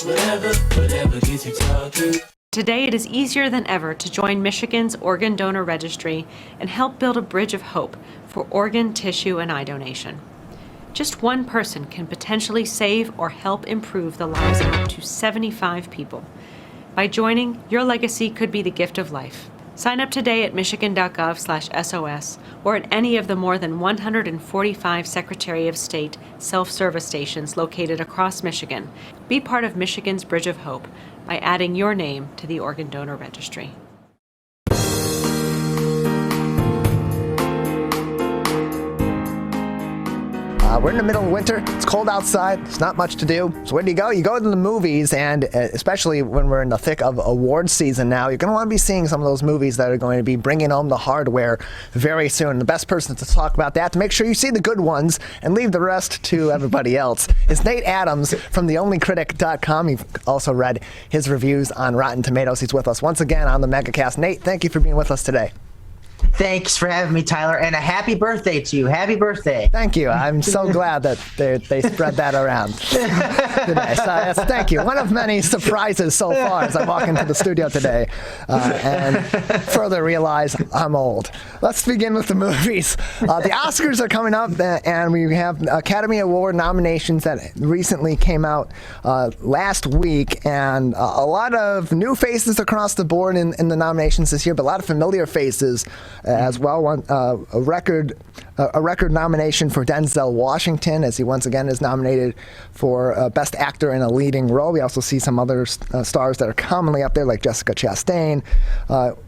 Whatever gets you talking. Today, it is easier than ever to join Michigan's Organ Donor Registry and help build a bridge of hope for organ, tissue, and eye donation. Just one person can potentially save or help improve the lives of up to 75 people. By joining, your legacy could be the gift of life. Sign up today at michigan.gov/SOS or at any of the more than 145 Secretary of State self-service stations located across Michigan. Be part of Michigan's Bridge of Hope by adding your name to the Organ Donor Registry. We're in the middle of winter. It's cold outside. It's not much to do. So where do you go? You go to the movies, and especially when we're in the thick of awards season now, you're going to want to be seeing some of those movies that are going to be bringing home the hardware very soon. The best person to talk about that, to make sure you see the good ones and leave the rest to everybody else, is Nate Adams from theonlycritic.com. You've also read his reviews on Rotten Tomatoes. He's with us once again on the Megacast. Nate, thank you for being with us today. Thanks for having me, Tyler, and a happy birthday to you. Happy birthday. Thank you. I'm so glad that they spread that around today. So, yes, thank you. One of many surprises so far as I walk into the studio today and further realize I'm old. Let's begin with the movies. The Oscars are coming up, and we have Academy Award nominations that recently came out last week, and a lot of new faces across the board in the nominations this year, but a lot of familiar faces as well. A record nomination for Denzel Washington, as he once again is nominated for Best Actor in a Leading Role. We also see some other stars that are commonly up there, like Jessica Chastain,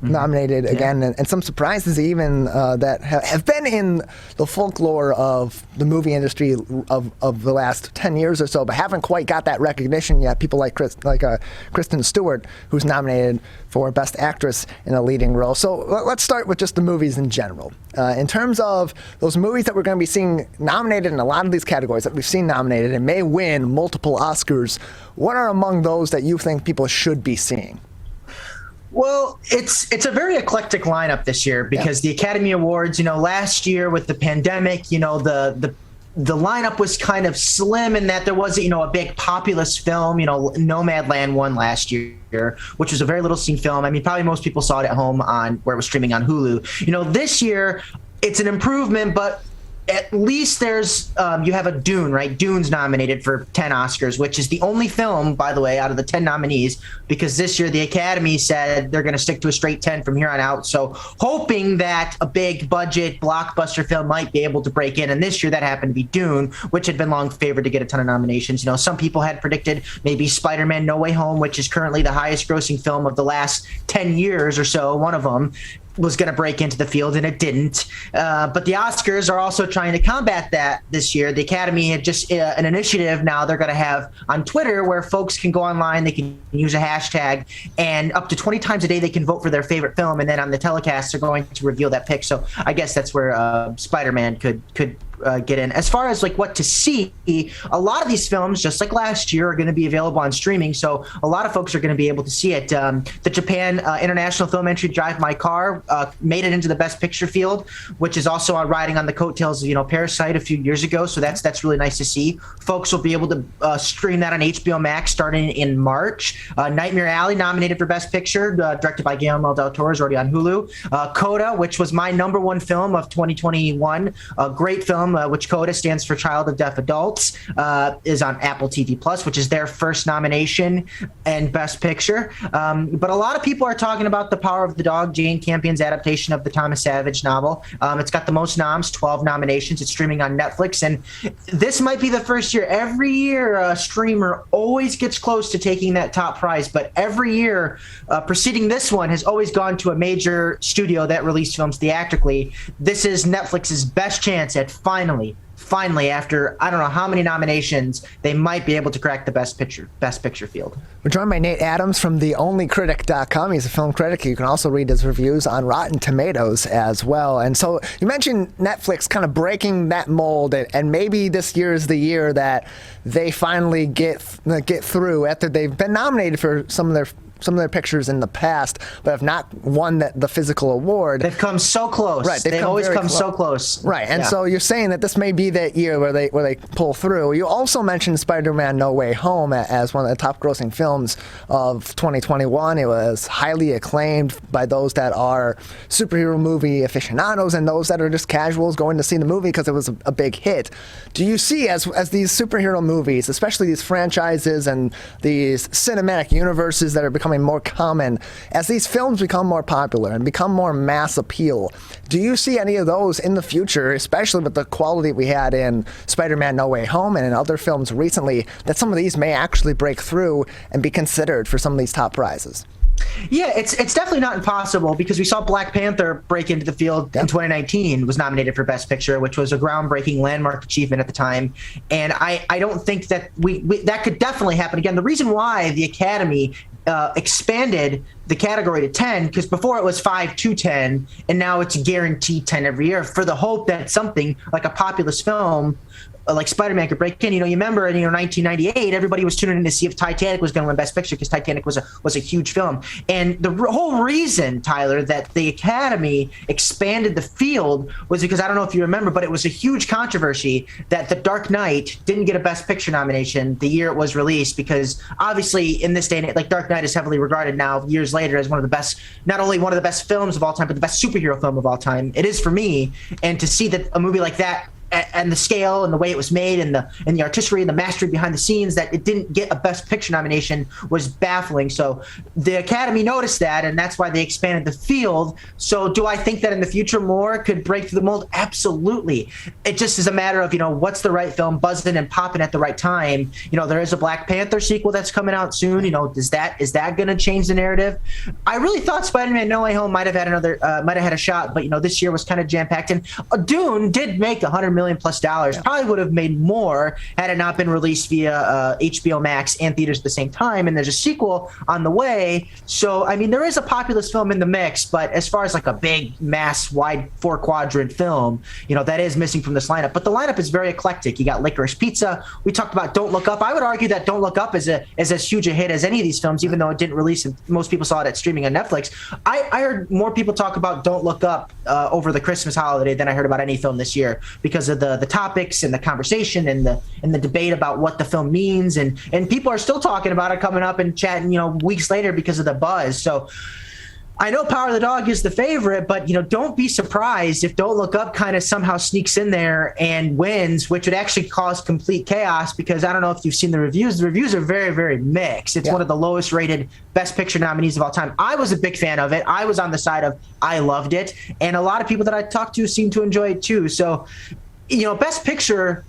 nominated again, and some surprises even that have been in the folklore of the movie industry of the last 10 years or so, but haven't quite got that recognition yet. People like Kristen Stewart, who's nominated for Best Actress in a Leading Role. So let's start with just the movies in general. In terms of those movies that we're going to be seeing nominated in a lot of these categories that we've seen nominated and may win multiple Oscars, what are among those that you think people should be seeing? Well, it's a very eclectic lineup this year because the Academy Awards, last year with the pandemic, the lineup was kind of slim in that there wasn't, a big populist film. Nomadland won last year, which was a very little seen film. I mean, probably most people saw it at home where it was streaming on Hulu. This year it's an improvement, but at least there's you have a Dune, right? Dune's nominated for 10 Oscars, which is the only film, by the way, out of the 10 nominees, because this year the Academy said they're going to stick to a straight 10 from here on out. So hoping that a big budget blockbuster film might be able to break in. And this year that happened to be Dune, which had been long favored to get a ton of nominations. Some people had predicted maybe Spider-Man No Way Home, which is currently the highest grossing film of the last 10 years or so. One of them was going to break into the field, and it didn't. But the Oscars are also trying to combat that this year. The Academy had just an initiative now they're going to have on Twitter where folks can go online, they can use a hashtag, and up to 20 times a day they can vote for their favorite film, and then on the telecast they're going to reveal that pick. So I guess that's where Spider-Man could get in. As far as like what to see, a lot of these films, just like last year, are going to be available on streaming. So a lot of folks are going to be able to see it. The Japan International Film Entry, Drive My Car, made it into the Best Picture field, which is also riding on the coattails of Parasite a few years ago. So that's really nice to see. Folks will be able to stream that on HBO Max starting in March. Nightmare Alley, nominated for Best Picture, directed by Guillermo del Toro, is already on Hulu. Coda, which was my #1 film of 2021, a great film, which CODA stands for Child of Deaf Adults, is on Apple TV Plus, which is their first nomination and Best Picture. But a lot of people are talking about The Power of the Dog, Jane Campion's adaptation of the Thomas Savage novel. It's got the most noms, 12 nominations. It's streaming on Netflix, and this might be the first year. Every year, a streamer always gets close to taking that top prize, but every year preceding this one has always gone to a major studio that released films theatrically. This is Netflix's best chance at finally, after I don't know how many nominations, they might be able to crack the Best Picture field. We're joined by Nate Adams from theonlycritic.com. He's a film critic. You can also read his reviews on Rotten Tomatoes as well. And so you mentioned Netflix kind of breaking that mold, and maybe this year is the year that they finally get through after they've been nominated for some of their pictures in the past, but have not won the physical award. They've come so close. Right, they've always come so close. Right, and so you're saying that this may be that year where they pull through. You also mentioned Spider-Man: No Way Home as one of the top-grossing films of 2021. It was highly acclaimed by those that are superhero movie aficionados and those that are just casuals going to see the movie because it was a big hit. Do you see as these superhero movies, especially these franchises and these cinematic universes that are becoming more common, as these films become more popular and become more mass appeal, do you see any of those in the future, especially with the quality we had in Spider-Man: No Way Home and in other films recently, that some of these may actually break through and be considered for some of these top prizes? Yeah, it's definitely not impossible, because we saw Black Panther break into the field in 2019, was nominated for Best Picture, which was a groundbreaking landmark achievement at the time. And I don't think that that could definitely happen again. The reason why the Academy expanded the category to 10, because before it was 5 to 10, and now it's guaranteed 10 every year, for the hope that something like a populist film like Spider-Man could break in. You remember in 1998, everybody was tuning in to see if Titanic was going to win Best Picture, because Titanic was a huge film. And the whole reason, Tyler, that the Academy expanded the field was because, I don't know if you remember, but it was a huge controversy that The Dark Knight didn't get a Best Picture nomination the year it was released, because obviously in this day and age, like, Dark Knight is heavily regarded now years later as one of the best, not only one of the best films of all time, but the best superhero film of all time. It is for me. And to see that a movie like that, and the scale and the way it was made and the artistry and the mastery behind the scenes, that it didn't get a Best Picture nomination was baffling. So the Academy noticed that, and that's why they expanded the field. So do I think that in the future more could break through the mold? Absolutely. It just is a matter of, what's the right film buzzing and popping at the right time. There is a Black Panther sequel that's coming out soon. Is that going to change the narrative? I really thought Spider-Man: No Way Home might have had a shot, but this year was kind of jam-packed. And Dune did make $100 million plus. Probably would have made more had it not been released via HBO Max and theaters at the same time. And there's a sequel on the way. So, there is a populist film in the mix, but as far as like a big, mass, wide 4-quadrant film, that is missing from this lineup. But the lineup is very eclectic. You got Licorice Pizza. We talked about Don't Look Up. I would argue that Don't Look Up is as huge a hit as any of these films, even though it didn't release and most people saw it at streaming on Netflix. I heard more people talk about Don't Look Up over the Christmas holiday than I heard about any film this year, because of the topics and the conversation and the debate about what the film means, and people are still talking about it coming up and chatting weeks later because of the buzz. So I know Power of the Dog is the favorite, but don't be surprised if Don't Look Up kind of somehow sneaks in there and wins, which would actually cause complete chaos, because I don't know if you've seen the reviews. The reviews are very, very mixed. It's one of the lowest rated Best Picture nominees of all time. I was a big fan of it. I was on the side of I loved it, and a lot of people that I talked to seem to enjoy it too. So Best Picture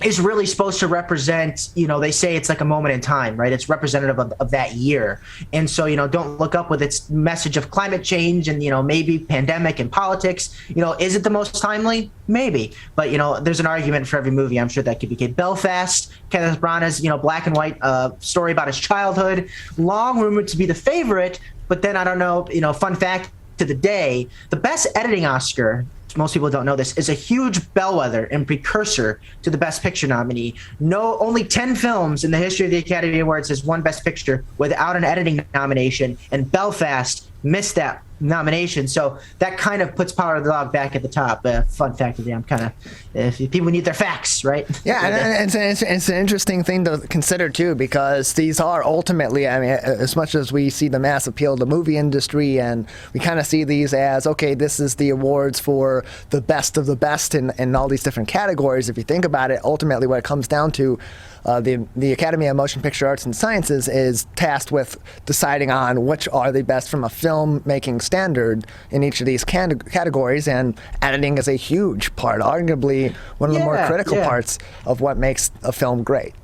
is really supposed to represent, they say it's like a moment in time, right? It's representative of that year. And so, Don't Look Up, with its message of climate change and, maybe pandemic and politics, is it the most timely? Maybe. But, there's an argument for every movie. I'm sure that could be Belfast, Kenneth Branagh's, black and white story about his childhood, long rumored to be the favorite. But then I don't know, fun fact to the day, the best editing Oscar most people don't know this, is a huge bellwether and precursor to the Best Picture nominee. Only 10 films in the history of the Academy Awards has won Best Picture without an editing nomination, and Belfast missed that nomination. So that kind of puts Power of the Dog back at the top. Fun fact of the day. I'm kind of, if people need their facts, right? Yeah, and it's an interesting thing to consider too, because these are ultimately, I mean, as much as we see the mass appeal of the movie industry, and we kind of see these as, okay, this is the awards for the best of the best in all these different categories. If you think about it, ultimately what it comes down to, the Academy of Motion Picture Arts and Sciences is tasked with deciding on which are the best from a filmmaking standard in each of these categories, and editing is a huge part, arguably one of the more critical parts of what makes a film great.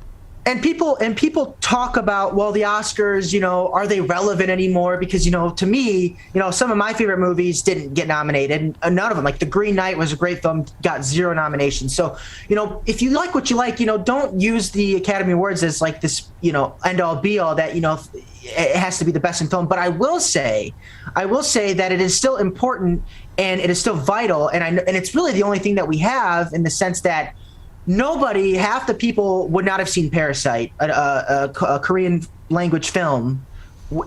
And people talk about, well, the Oscars, are they relevant anymore? Because, to me, some of my favorite movies didn't get nominated. None of them. Like The Green Knight was a great film, got 0 nominations. So, if you like what you like, don't use the Academy Awards as like this, end all be all that, it has to be the best in film. But I will say that it is still important and it is still vital. And it's really the only thing that we have, in the sense that half the people would not have seen Parasite, a Korean language film,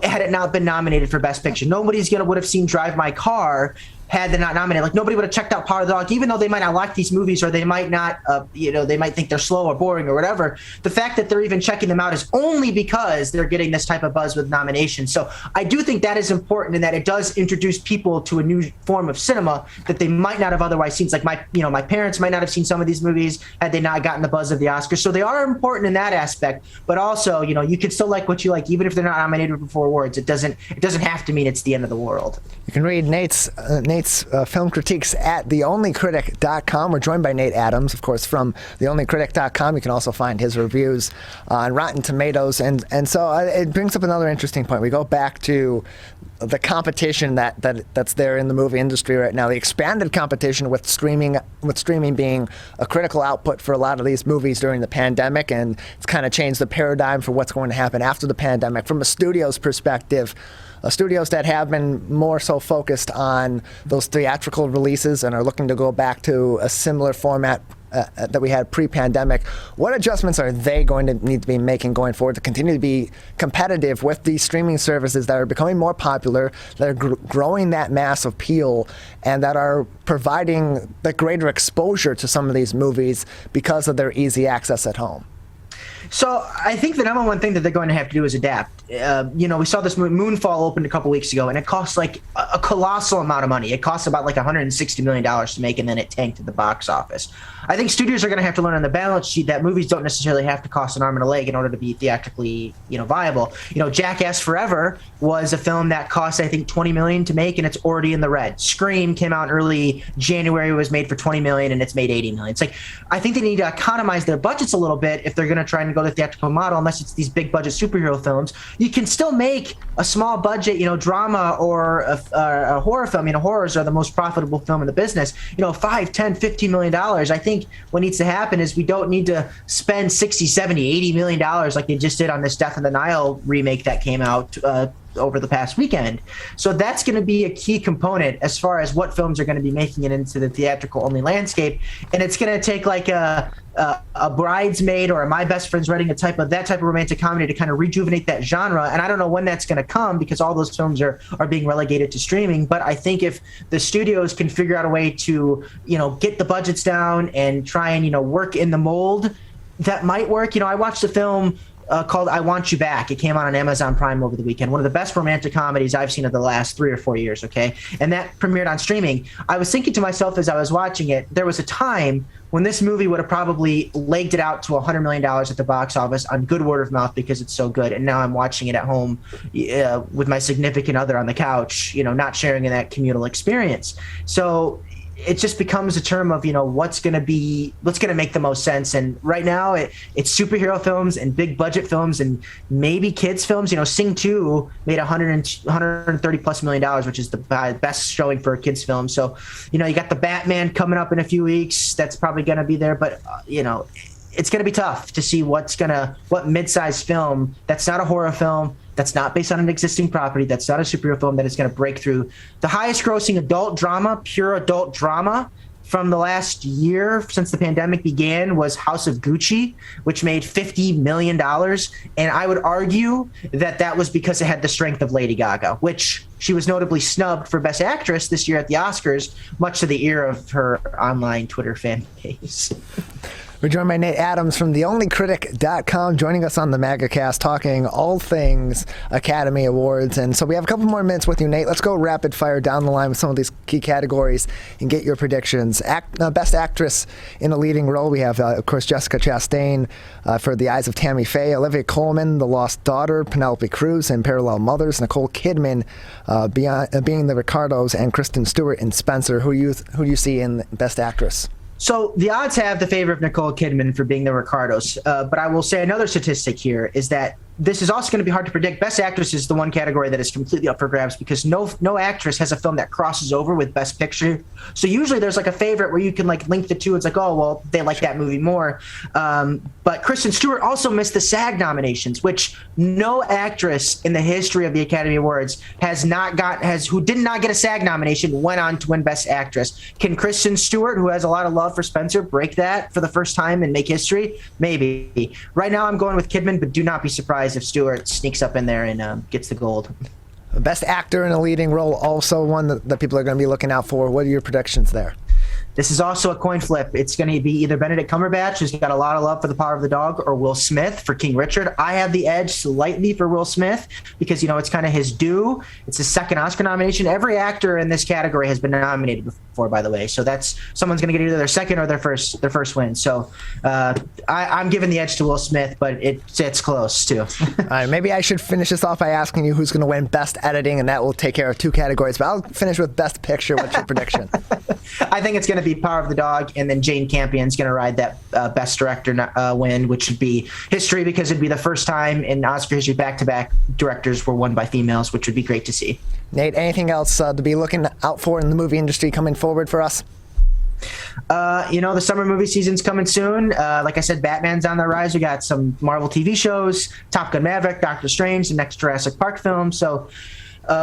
had it not been nominated for Best Picture. Nobody's would have seen Drive My Car had they not nominated. Like, nobody would have checked out Power of the Dog, even though they might not like these movies, or they might not, they might think they're slow or boring or whatever. The fact that they're even checking them out is only because they're getting this type of buzz with nominations. So I do think that is important, in that it does introduce people to a new form of cinema that they might not have otherwise seen. It's like my parents might not have seen some of these movies had they not gotten the buzz of the Oscars. So they are important in that aspect, but also, you can still like what you like, even if they're not nominated for awards. It doesn't have to mean it's the end of the world. You can read Nate's film critiques at theonlycritic.com. We're joined by Nate Adams, of course, from theonlycritic.com. You can also find his reviews on Rotten Tomatoes. And so it brings up another interesting point. We go back to the competition that's there in the movie industry right now, the expanded competition with streaming being a critical output for a lot of these movies during the pandemic, and it's kind of changed the paradigm for what's going to happen after the pandemic. From a studio's perspective, studios that have been more so focused on those theatrical releases and are looking to go back to a similar format that we had pre-pandemic, what adjustments are they going to need to be making going forward to continue to be competitive with these streaming services that are becoming more popular, that are growing that mass appeal, and that are providing the greater exposure to some of these movies because of their easy access at home? So I think the number one thing that they're going to have to do is adapt. We saw this Moonfall opened a couple weeks ago, and it cost like a colossal amount of money. It cost about like $160 million to make, and then it tanked at the box office. I think studios are going to have to learn on the balance sheet that movies don't necessarily have to cost an arm and a leg in order to be theatrically, viable. Jackass Forever was a film that cost, I think, $20 million to make, and it's already in the red. Scream came out in early January, was made for $20 million, and it's made $80 million. It's like, I think they need to economize their budgets a little bit if they're going to try and go the theatrical model, unless it's these big budget superhero films. You can still make a small budget, drama or a horror film. Horrors are the most profitable film in the business. $5, $10, $15 million. I think what needs to happen is we don't need to spend $60, $70, $80 million like they just did on this Death on the Nile remake that came out over the past weekend. So that's going to be a key component as far as what films are going to be making it into the theatrical only landscape. And it's going to take like a Bridesmaid or a My Best Friend's Wedding, that type of romantic comedy to kind of rejuvenate that genre. And I don't know when that's going to come, because all those films are being relegated to streaming. But I think if the studios can figure out a way to, get the budgets down and try and, work in the mold, that might work. I watched a film called I Want You Back. It came out on Amazon Prime over the weekend. One of the best romantic comedies I've seen of the last 3 or 4 years, okay? And that premiered on streaming. I was thinking to myself as I was watching it, there was a time when this movie would have probably legged it out to $100 million at the box office on good word of mouth because it's so good. And now I'm watching it at home with my significant other on the couch, not sharing in that communal experience. So it just becomes a term of, what's going to make the most sense. And right now it's superhero films and big budget films and maybe kids films. Sing 2 made $130 plus million, which is the best showing for a kids film. So, you got the Batman coming up in a few weeks. That's probably going to be there, but it's going to be tough to see what mid-sized film that's not a horror film, that's not based on an existing property, that's not a superhero film, that is going to break through. The highest grossing adult drama, pure adult drama, from the last year since the pandemic began was House of Gucci, which made $50 million. And I would argue that that was because it had the strength of Lady Gaga, which she was notably snubbed for Best Actress this year at the Oscars, much to the ear of her online Twitter fan base. We're joined by Nate Adams from theonlycritic.com, joining us on the Megacast, talking all things Academy Awards. And so we have a couple more minutes with you, Nate. Let's go rapid fire down the line with some of these key categories and get your predictions. Best Actress in a Leading Role, we have, of course, Jessica Chastain for The Eyes of Tammy Faye, Olivia Colman, The Lost Daughter, Penelope Cruz in Parallel Mothers, Nicole Kidman being the Ricardos, and Kristen Stewart in Spencer. Who do you see in Best Actress? So the odds have the favor of Nicole Kidman for being the Ricardos. But I will say another statistic here is that this is also going to be hard to predict. Best Actress is the one category that is completely up for grabs because no actress has a film that crosses over with Best Picture. So usually there's like a favorite where you can like link the two. It's like, oh, well, they like that movie more. But Kristen Stewart also missed the SAG nominations, which no actress in the history of the Academy Awards who did not get a SAG nomination went on to win Best Actress. Can Kristen Stewart, who has a lot of love for Spencer, break that for the first time and make history? Maybe. Right now I'm going with Kidman, but do not be surprised if Stewart sneaks up in there and gets the gold. Best Actor in a Leading Role, also one that people are going to be looking out for. What are your predictions there? This is also a coin flip. It's going to be either Benedict Cumberbatch, who's got a lot of love for The Power of the Dog, or Will Smith for King Richard. I have the edge slightly for Will Smith because, it's kind of his due. It's his second Oscar nomination. Every actor in this category has been nominated before, by the way. So that's someone's going to get either their second or their first win. So I'm giving the edge to Will Smith, but it's close too. All right, maybe I should finish this off by asking you who's going to win Best Editing, and that will take care of two categories. But I'll finish with Best Picture. What's your prediction? I think it's going to be Power of the Dog, and then Jane Campion's going to ride that Best Director win, which would be history because it'd be the first time in Oscar history back-to-back directors were won by females, which would be great to see. Nate, anything else to be looking out for in the movie industry coming forward for us? The summer movie season's coming soon. Like I said, Batman's on the rise. We got some Marvel TV shows, Top Gun Maverick, Doctor Strange, the next Jurassic Park film. So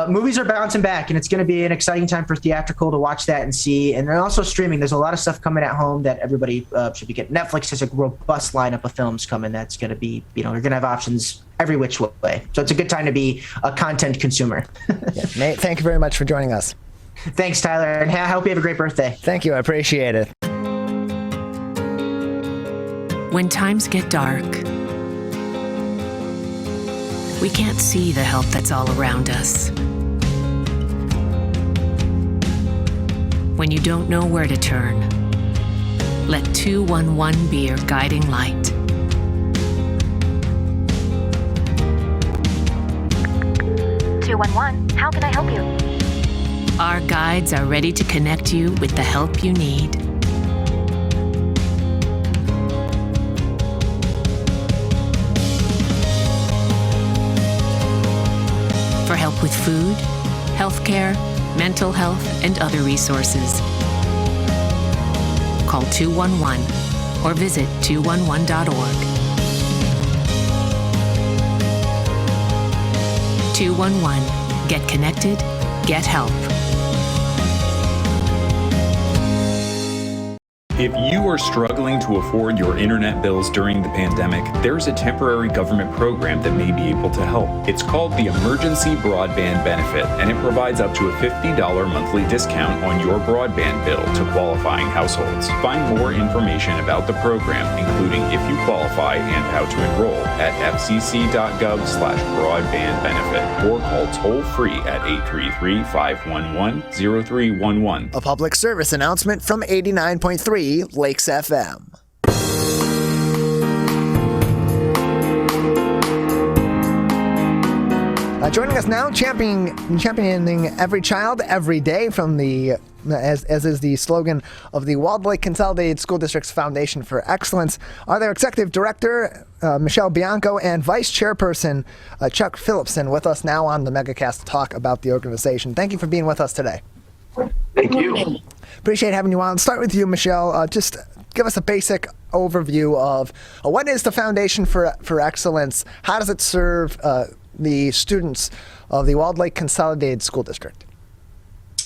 movies are bouncing back, and it's going to be an exciting time for theatrical to watch that and see. And then also streaming. There's a lot of stuff coming at home that everybody should be getting. Netflix has a robust lineup of films coming that's going to be, you're going to have options every which way. So it's a good time to be a content consumer. Nate, thank you very much for joining us. Thanks, Tyler, and I hope you have a great birthday. Thank you. I appreciate it. When times get dark, we can't see the help that's all around us. When you don't know where to turn, let 211 be your guiding light. 211, how can I help you? Our guides are ready to connect you with the help you need. For help with food, healthcare, mental health, and other resources. Call 211 or visit 211.org. 211. Get connected. Get help. If you are struggling to afford your internet bills during the pandemic, there's a temporary government program that may be able to help. It's called the Emergency Broadband Benefit, and it provides up to a $50 monthly discount on your broadband bill to qualifying households. Find more information about the program, including if you qualify and how to enroll, at fcc.gov/broadbandbenefit, or call toll-free at 833-511-0311. A public service announcement from 89.3 Lakes FM. Joining us now, championing every child every day from the as is the slogan of the Walled Lake Consolidated School District's Foundation for Excellence, are their Executive Director, Michelle Bianco, and Vice Chairperson, Chuck Phillipson, with us now on the Megacast to talk about the organization. Thank you for being with us today. Thank you. Appreciate having you on. Let's start with you, Michelle. Just give us a basic overview of what is the Foundation for Excellence, how does it serve the students of the Walled Lake Consolidated School District.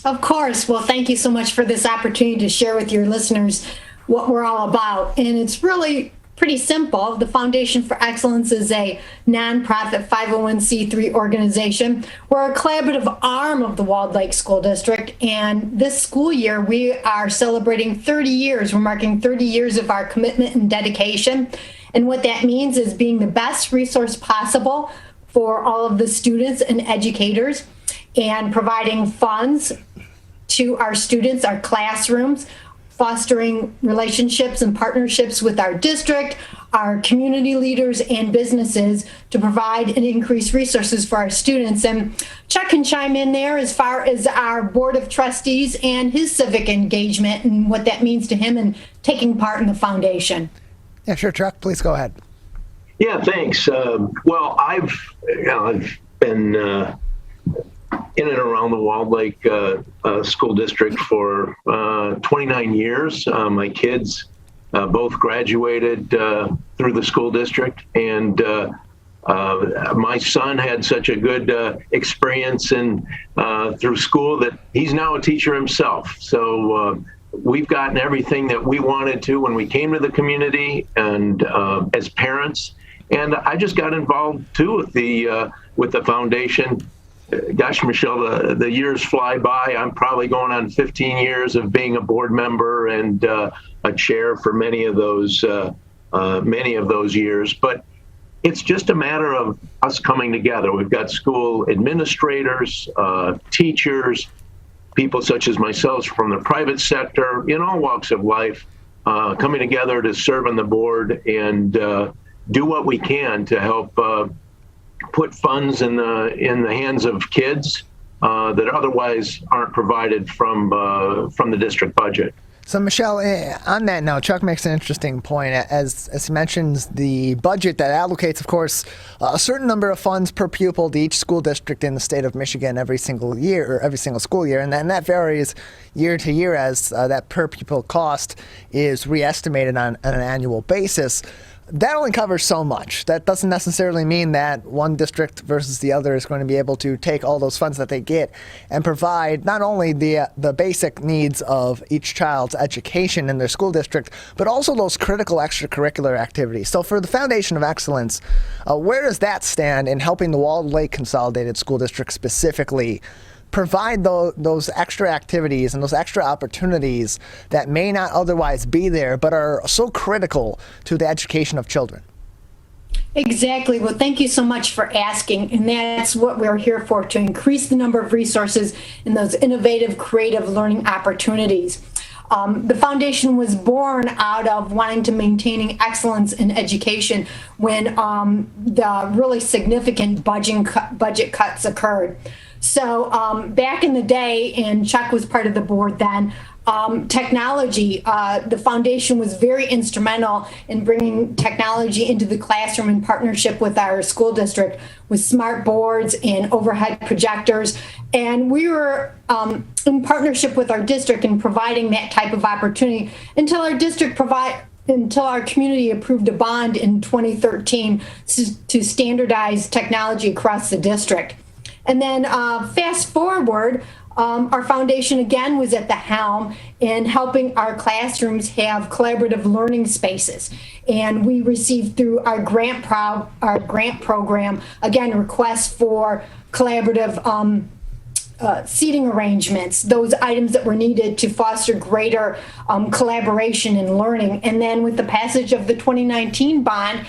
Of course. Well, thank you so much for this opportunity to share with your listeners what we're all about. And it's really pretty simple. The Foundation for Excellence is a nonprofit 501c3 organization. We're a collaborative arm of the Walled Lake School District. And this school year, we are celebrating 30 years. We're marking 30 years of our commitment and dedication. And what that means is being the best resource possible for all of the students and educators, and providing funds to our students, our classrooms, fostering relationships and partnerships with our district, our community leaders, and businesses to provide and increase resources for our students. And Chuck can chime in there as far as our Board of Trustees and his civic engagement and what that means to him and taking part in the foundation. Yeah, sure, Chuck, please go ahead. Yeah, thanks. Well, I've been in and around the Walled Lake School District for 29 years. My kids both graduated through the school district, and my son had such a good experience through school that he's now a teacher himself. So we've gotten everything that we wanted to when we came to the community and as parents. And I just got involved too with the foundation. Gosh, Michelle, the years fly by. I'm probably going on 15 years of being a board member and a chair for many of those years. But it's just a matter of us coming together. We've got school administrators, teachers, people such as myself from the private sector in all walks of life, coming together to serve on the board and do what we can to help put funds in the hands of kids that otherwise aren't provided from the district budget. So, Michelle, on that note, Chuck makes an interesting point. As he mentions, the budget that allocates, of course, a certain number of funds per pupil to each school district in the state of Michigan every single year, or every single school year, and that varies year to year as that per pupil cost is re-estimated on an annual basis. That only covers so much. That doesn't necessarily mean that one district versus the other is going to be able to take all those funds that they get and provide not only the basic needs of each child's education in their school district, but also those critical extracurricular activities. So for the Foundation of Excellence, where does that stand in helping the Walled Lake Consolidated School District specifically provide those extra activities and those extra opportunities that may not otherwise be there, but are so critical to the education of children? Exactly. Well, thank you so much for asking. And that's what we're here for, to increase the number of resources in those innovative, creative learning opportunities. The foundation was born out of wanting to maintaining excellence in education when the really significant budget cuts occurred. So back in the day, and Chuck was part of the board then, technology, the foundation was very instrumental in bringing technology into the classroom in partnership with our school district with smart boards and overhead projectors. And we were in partnership with our district in providing that type of opportunity until our community approved a bond in 2013 to standardize technology across the district. And then fast forward, our foundation again was at the helm in helping our classrooms have collaborative learning spaces. And we received through our grant program, again, requests for collaborative seating arrangements, those items that were needed to foster greater collaboration and learning. And then with the passage of the 2019 bond,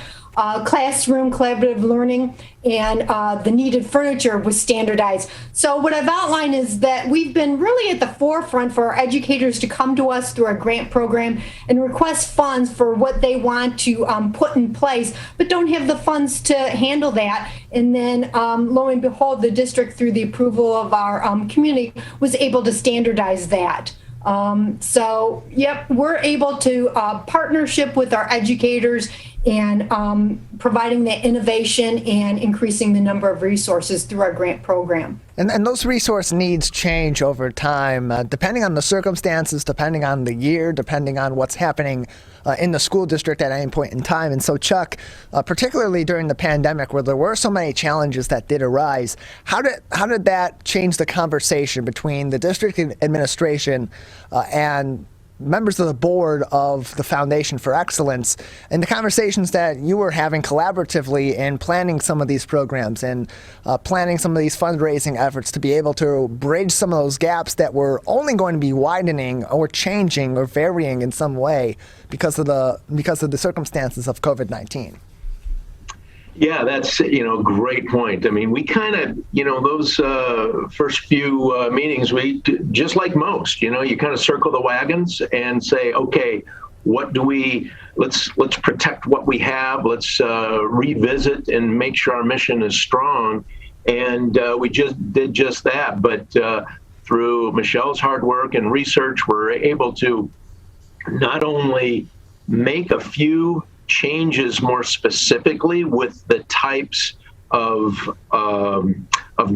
classroom collaborative learning and the needed furniture was standardized. So what I've outlined is that we've been really at the forefront for our educators to come to us through our grant program and request funds for what they want to put in place, but don't have the funds to handle that. And then lo and behold, the district, through the approval of our community, was able to standardize that. So, yep, we're able to partnership with our educators and providing that innovation and increasing the number of resources through our grant program. And those resource needs change over time, depending on the circumstances, depending on the year, depending on what's happening in the school district at any point in time. And so, Chuck, particularly during the pandemic, where there were so many challenges that did arise, how did that change the conversation between the district administration and members of the board of the Foundation for Excellence, and the conversations that you were having collaboratively in planning some of these programs and planning some of these fundraising efforts to be able to bridge some of those gaps that were only going to be widening or changing or varying in some way because of the circumstances of COVID-19? Yeah, that's, great point. I mean, we kind of, those first few meetings, we, just like most, you kind of circle the wagons and say, okay, what do let's protect what we have. Let's revisit and make sure our mission is strong. And we just did just that. But through Michelle's hard work and research, we're able to not only make a few changes more specifically with the types of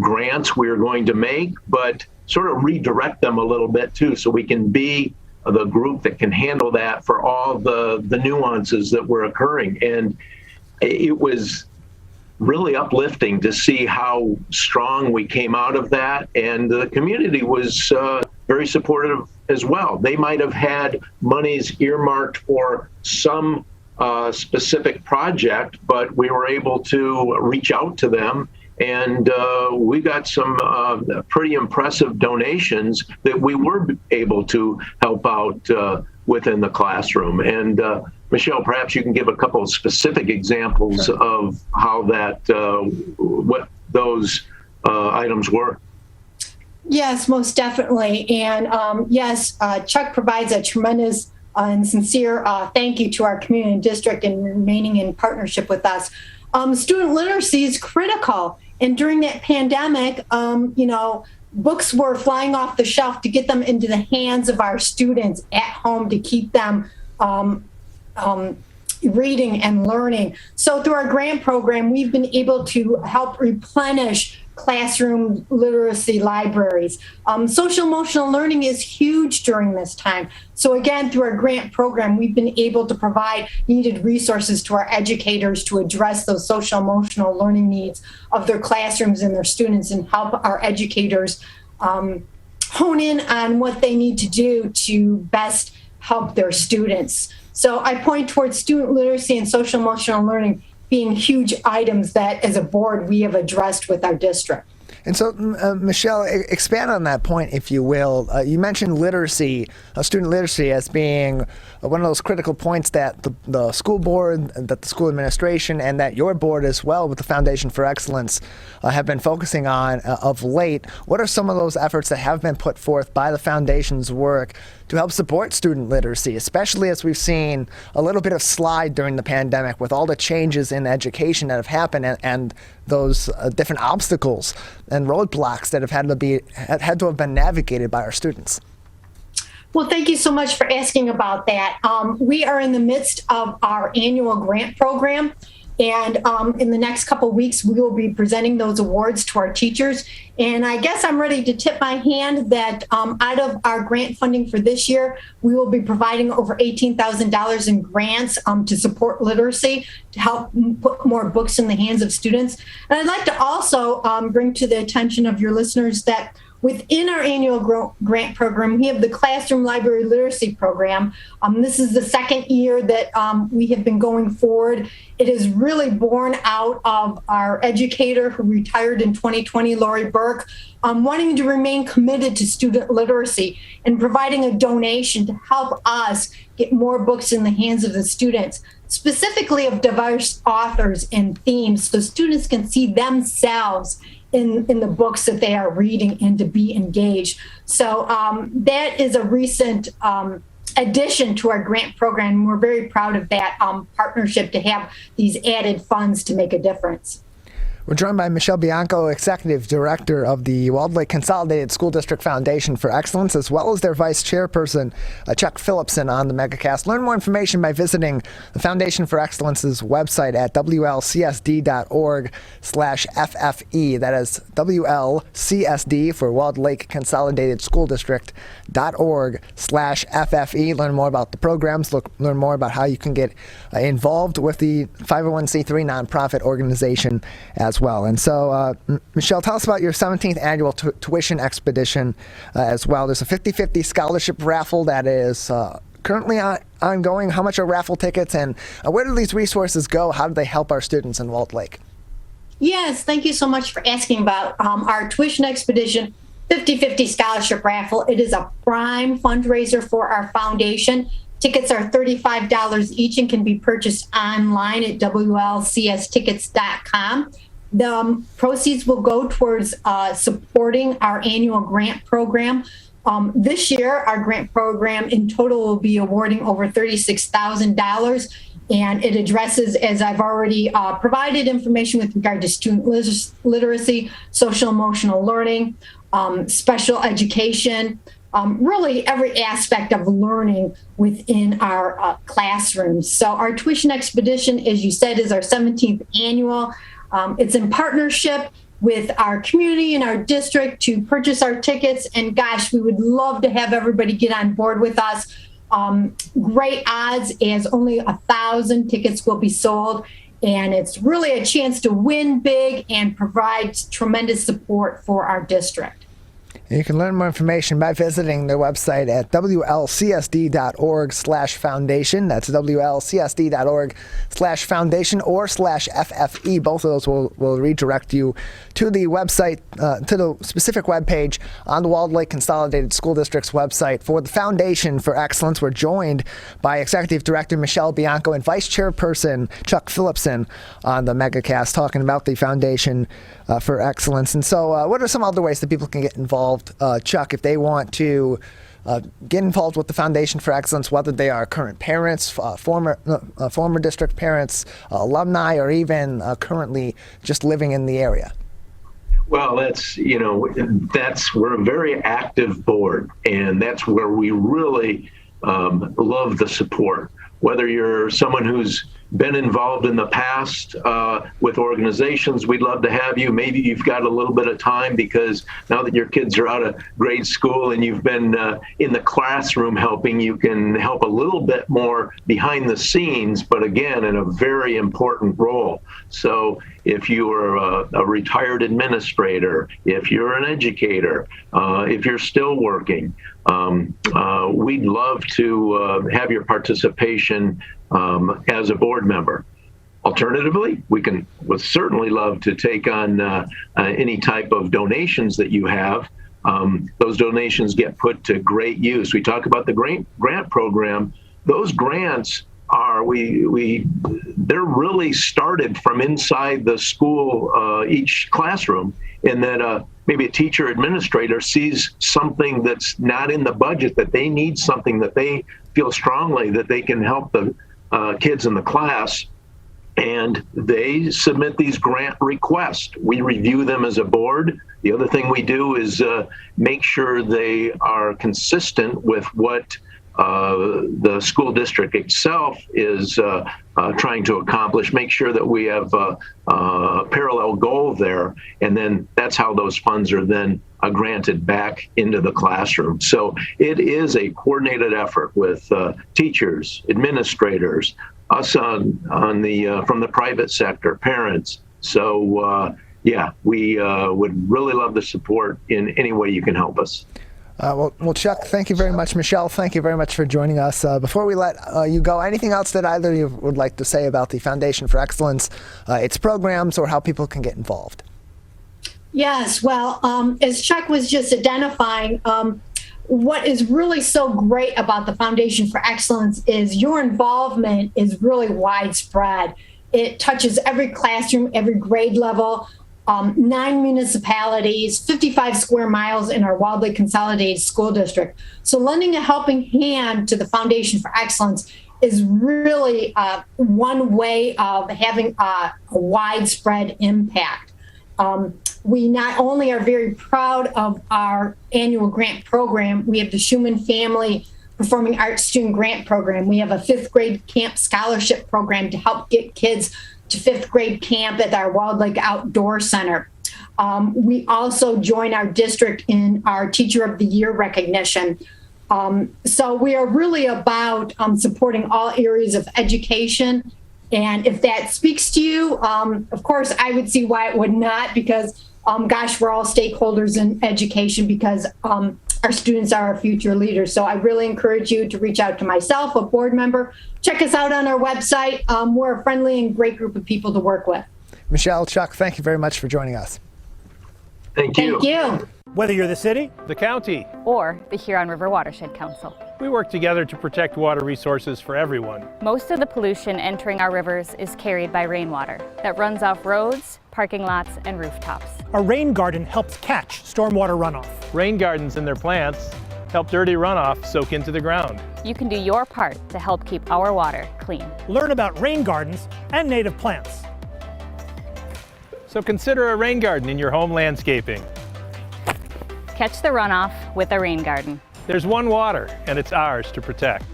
grants we're going to make, but sort of redirect them a little bit too, so we can be the group that can handle that for all the nuances that were occurring. And it was really uplifting to see how strong we came out of that, and the community was very supportive as well. They might have had monies earmarked for some specific project, but we were able to reach out to them, and we got some pretty impressive donations that we were able to help out within the classroom. And Michelle, perhaps you can give a couple of specific examples of how that, what those items were. Yes, most definitely. And yes, Chuck provides a tremendous and sincere thank you to our community and district in remaining in partnership with us. Student literacy is critical. And during that pandemic, books were flying off the shelf to get them into the hands of our students at home to keep them reading and learning. So through our grant program, we've been able to help replenish classroom literacy libraries. Social emotional learning is huge during this time. So again, through our grant program, we've been able to provide needed resources to our educators to address those social emotional learning needs of their classrooms and their students, and help our educators hone in on what they need to do to best help their students. So I point towards student literacy and social emotional learning being huge items that, as a board, we have addressed with our district. And so, Michelle, expand on that point, if you will. You mentioned literacy, student literacy, as being one of those critical points that the school board, that the school administration, and that your board as well with the Foundation for Excellence have been focusing on of late. What are some of those efforts that have been put forth by the Foundation's work to help support student literacy, especially as we've seen a little bit of slide during the pandemic with all the changes in education that have happened, and those different obstacles and roadblocks that have had to have been navigated by our students? Well, thank you so much for asking about that. We are in the midst of our annual grant program, and in the next couple of weeks, we will be presenting those awards to our teachers. And I guess I'm ready to tip my hand that out of our grant funding for this year, we will be providing over $18,000 in grants to support literacy, to help put more books in the hands of students. And I'd like to also bring to the attention of your listeners that within our annual grant program, we have the Classroom Library Literacy Program. This is the second year that we have been going forward. It is really born out of our educator who retired in 2020, Lori Burke, wanting to remain committed to student literacy and providing a donation to help us get more books in the hands of the students, specifically of diverse authors and themes, so students can see themselves in the books that they are reading and to be engaged. So that is a recent addition to our grant program. We're very proud of that partnership to have these added funds to make a difference. We're joined by Michelle Bianco, Executive Director of the Walled Lake Consolidated School District Foundation for Excellence, as well as their Vice Chairperson, Chuck Phillipson, on the Megacast. Learn more information by visiting the Foundation for Excellence's website at wlcsd.org/FFE. That is WLCSD for Walled Lake Consolidated School District.org/FFE. Learn more about the programs, learn more about how you can get involved with the 501c3 nonprofit organization as well. And so, Michelle, tell us about your 17th annual tuition expedition as well. There's a 50-50 scholarship raffle that is currently ongoing. How much are raffle tickets, and where do these resources go? How do they help our students in Walled Lake? Yes, thank you so much for asking about our tuition expedition 50-50 scholarship raffle. It is a prime fundraiser for our foundation. Tickets are $35 each and can be purchased online at WLCStickets.com. The proceeds will go towards supporting our annual grant program. This year, our grant program in total will be awarding over $36,000, and it addresses, as I've already provided information with regard to student literacy, social emotional learning, special education, really every aspect of learning within our classrooms. So our tuition expedition, as you said, is our 17th annual. It's in partnership with our community and our district to purchase our tickets. And gosh, we would love to have everybody get on board with us. Great odds, as only 1,000 tickets will be sold. And it's really a chance to win big and provide tremendous support for our district. You can learn more information by visiting their website at wlcsd.org/foundation. That's wlcsd.org/foundation or /FFE. Both of those will redirect you to the website, to the specific webpage on the Walled Lake Consolidated School District's website for the Foundation for Excellence. We're joined by Executive Director Michelle Bianco and Vice Chairperson Chuck Phillipson on the Megacast, talking about the Foundation for Excellence. And so what are some other ways that people can get involved, Chuck, if they want to get involved with the Foundation for Excellence, whether they are current parents, former district parents, alumni, or even currently just living in the area? Well, we're a very active board, and that's where we really love the support. Whether you're someone who's been involved in the past with organizations, we'd love to have you. Maybe you've got a little bit of time because now that your kids are out of grade school and you've been in the classroom helping, you can help a little bit more behind the scenes, but again, in a very important role. So if you are a retired administrator, if you're an educator, if you're still working, we'd love to have your participation as a board member. Alternatively, would certainly love to take on any type of donations that you have. Those donations get put to great use. We talk about the grant program. Those grants are they're really started from inside the school, each classroom, in that maybe a teacher administrator sees something that's not in the budget, that they need something that they feel strongly that they can help the kids in the class, and they submit these grant requests. We review them as a board. The other thing we do is make sure they are consistent with what the school district itself is trying to accomplish, make sure that we have a parallel goal there, and then that's how those funds are then granted back into the classroom. So it is a coordinated effort with teachers, administrators, us from the private sector, parents. So we would really love the support in any way you can help us. Well, Chuck, thank you very much. Michelle, thank you very much for joining us. Before we let you go, anything else that either of you would like to say about the Foundation for Excellence, its programs, or how people can get involved? Yes, well, as Chuck was just identifying, what is really so great about the Foundation for Excellence is your involvement is really widespread. It touches every classroom, every grade level. 9 municipalities, 55 square miles in our Walled Lake Consolidated School District. So lending a helping hand to the Foundation for Excellence is really one way of having a widespread impact. We not only are very proud of our annual grant program, we have the Schumann Family Performing Arts Student Grant Program. We have a 5th grade camp scholarship program to help get kids to 5th grade camp at our Wild Lake Outdoor Center. We also join our district in our Teacher of the Year recognition. So we are really about supporting all areas of education. And if that speaks to you, of course, I would see why it would not, because, gosh, we're all stakeholders in education because our students are our future leaders. So I really encourage you to reach out to myself, a board member. Check us out on our website. We're a friendly and great group of people to work with. Michelle, Chuck, thank you very much for joining us. Thank you. Thank you. Whether you're the city, the county, or the Huron River Watershed Council, we work together to protect water resources for everyone. Most of the pollution entering our rivers is carried by rainwater that runs off roads, parking lots, and rooftops. A rain garden helps catch stormwater runoff. Rain gardens and their plants help dirty runoff soak into the ground. You can do your part to help keep our water clean. Learn about rain gardens and native plants. So consider a rain garden in your home landscaping. Catch the runoff with a rain garden. There's one water, and it's ours to protect.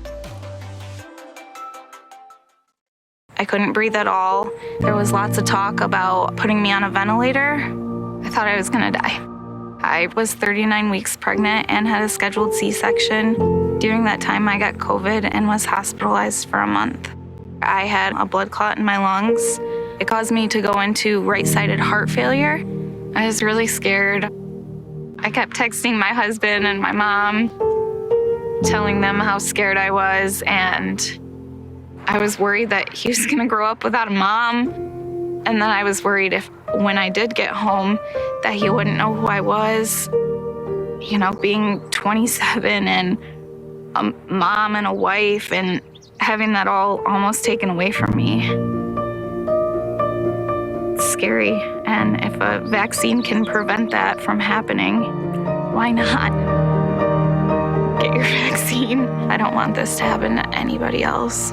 I couldn't breathe at all. There was lots of talk about putting me on a ventilator. I thought I was gonna die. I was 39 weeks pregnant and had a scheduled C-section. During that time, I got COVID and was hospitalized for a month. I had a blood clot in my lungs. It caused me to go into right-sided heart failure. I was really scared. I kept texting my husband and my mom, telling them how scared I was, and I was worried that he was gonna grow up without a mom. And then I was worried if, when I did get home, that he wouldn't know who I was. You know, being 27 and a mom and a wife and having that all almost taken away from me. It's scary, and if a vaccine can prevent that from happening, why not? Get your vaccine. I don't want this to happen to anybody else.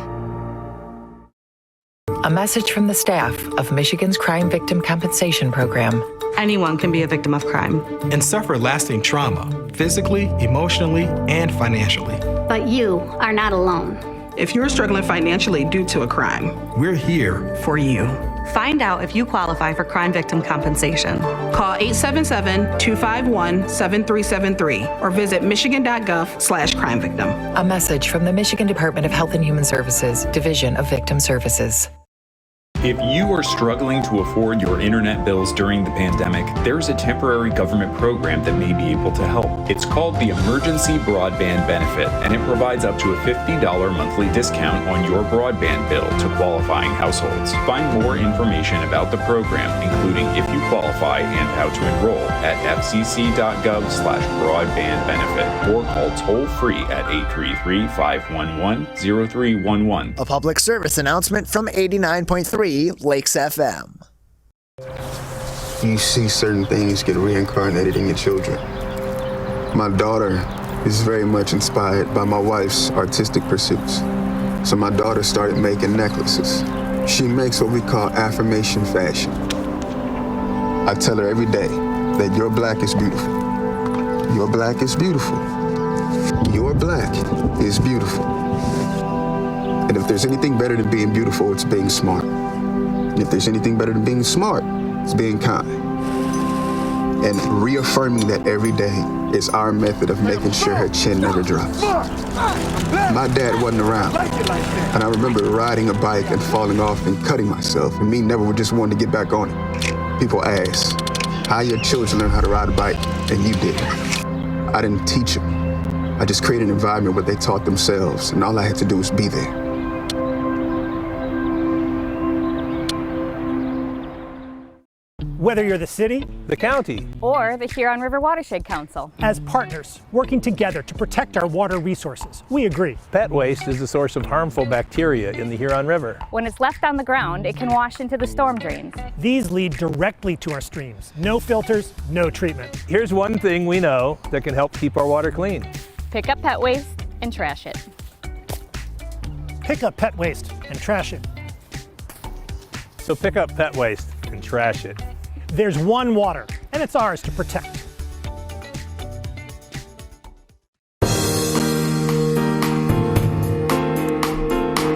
A message from the staff of Michigan's Crime Victim Compensation Program. Anyone can be a victim of crime and suffer lasting trauma, physically, emotionally, and financially. But you are not alone. If you're struggling financially due to a crime, we're here for you. Find out if you qualify for crime victim compensation. Call 877-251-7373 or visit michigan.gov/crime-victim. A message from the Michigan Department of Health and Human Services, Division of Victim Services. If you are struggling to afford your internet bills during the pandemic, there's a temporary government program that may be able to help. It's called the Emergency Broadband Benefit, and it provides up to a $50 monthly discount on your broadband bill to qualifying households. Find more information about the program, including if you qualify and how to enroll, at fcc.gov/broadbandbenefit or call toll-free at 833-511-0311. A public service announcement from 89.3 Lakes FM. You see certain things get reincarnated in your children. My daughter is very much inspired by my wife's artistic pursuits. So my daughter started making necklaces. She makes what we call affirmation fashion. I tell her every day that your black is beautiful. Your black is beautiful. Your black is beautiful. And if there's anything better than being beautiful, it's being smart. And if there's anything better than being smart, it's being kind. And reaffirming that every day is our method of making sure her chin never drops. My dad wasn't around, and I remember riding a bike and falling off and cutting myself, and me never just wanted to get back on it. People ask, how your children learn how to ride a bike, and you did. I didn't teach them. I just created an environment where they taught themselves, and all I had to do was be there. Whether you're the city, the county, or the Huron River Watershed Council. As partners, working together to protect our water resources, we agree. Pet waste is the source of harmful bacteria in the Huron River. When it's left on the ground, it can wash into the storm drains. These lead directly to our streams. No filters, no treatment. Here's one thing we know that can help keep our water clean. Pick up pet waste and trash it. Pick up pet waste and trash it. So pick up pet waste and trash it. There's one water, and it's ours to protect.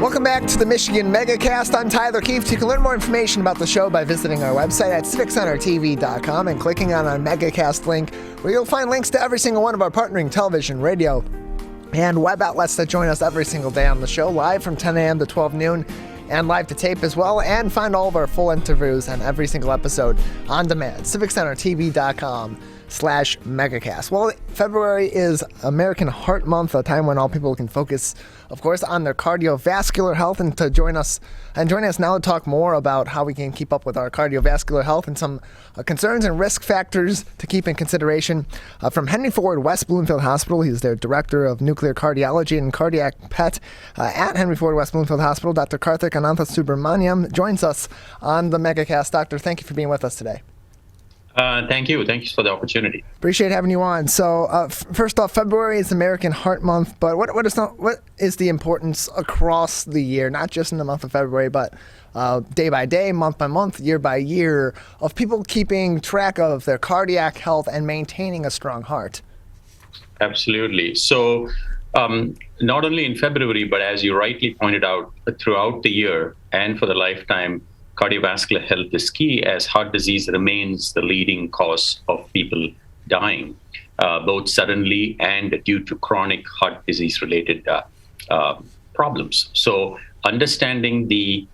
Welcome back to the Michigan Megacast. I'm Tyler Keefe. You can learn more information about the show by visiting our website at civiccentertv.com and clicking on our Megacast link, where you'll find links to every single one of our partnering television, radio, and web outlets that join us every single day on the show, live from 10 a.m. to 12 noon, and live to tape as well, and find all of our full interviews and every single episode on demand. civiccentertv.com/megacast. Well, February is American Heart Month, a time when all people can focus, of course, on their cardiovascular health. And to join us now to talk more about how we can keep up with our cardiovascular health and some concerns and risk factors to keep in consideration, from Henry Ford West Bloomfield Hospital. He's their Director of Nuclear Cardiology and Cardiac PET at Henry Ford West Bloomfield Hospital. Dr. Karthik Ananthasubramaniam joins us on the Megacast. Doctor, thank you for being with us today. Thank you. Thanks for the opportunity. Appreciate having you on. So, first off, February is American Heart Month, but what is the importance across the year, not just in the month of February, but day by day, month by month, year by year, of people keeping track of their cardiac health and maintaining a strong heart? Absolutely. So, not only in February, but as you rightly pointed out, throughout the year and for the lifetime, cardiovascular health is key, as heart disease remains the leading cause of people dying, both suddenly and due to chronic heart disease-related problems. So understanding the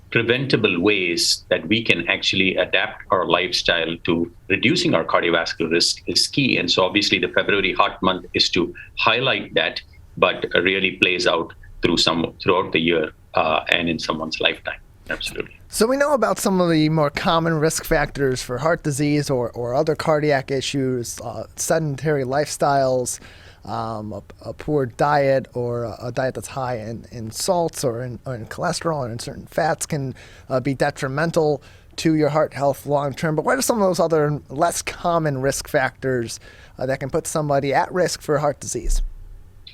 preventable ways that we can actually adapt our lifestyle to reducing our cardiovascular risk is key. And so obviously the February Heart Month is to highlight that, but really plays out throughout the year and in someone's lifetime. Absolutely. So we know about some of the more common risk factors for heart disease or other cardiac issues, sedentary lifestyles, a poor diet, or a diet that's high in salts or in cholesterol or in certain fats can be detrimental to your heart health long term. But what are some of those other less common risk factors that can put somebody at risk for heart disease?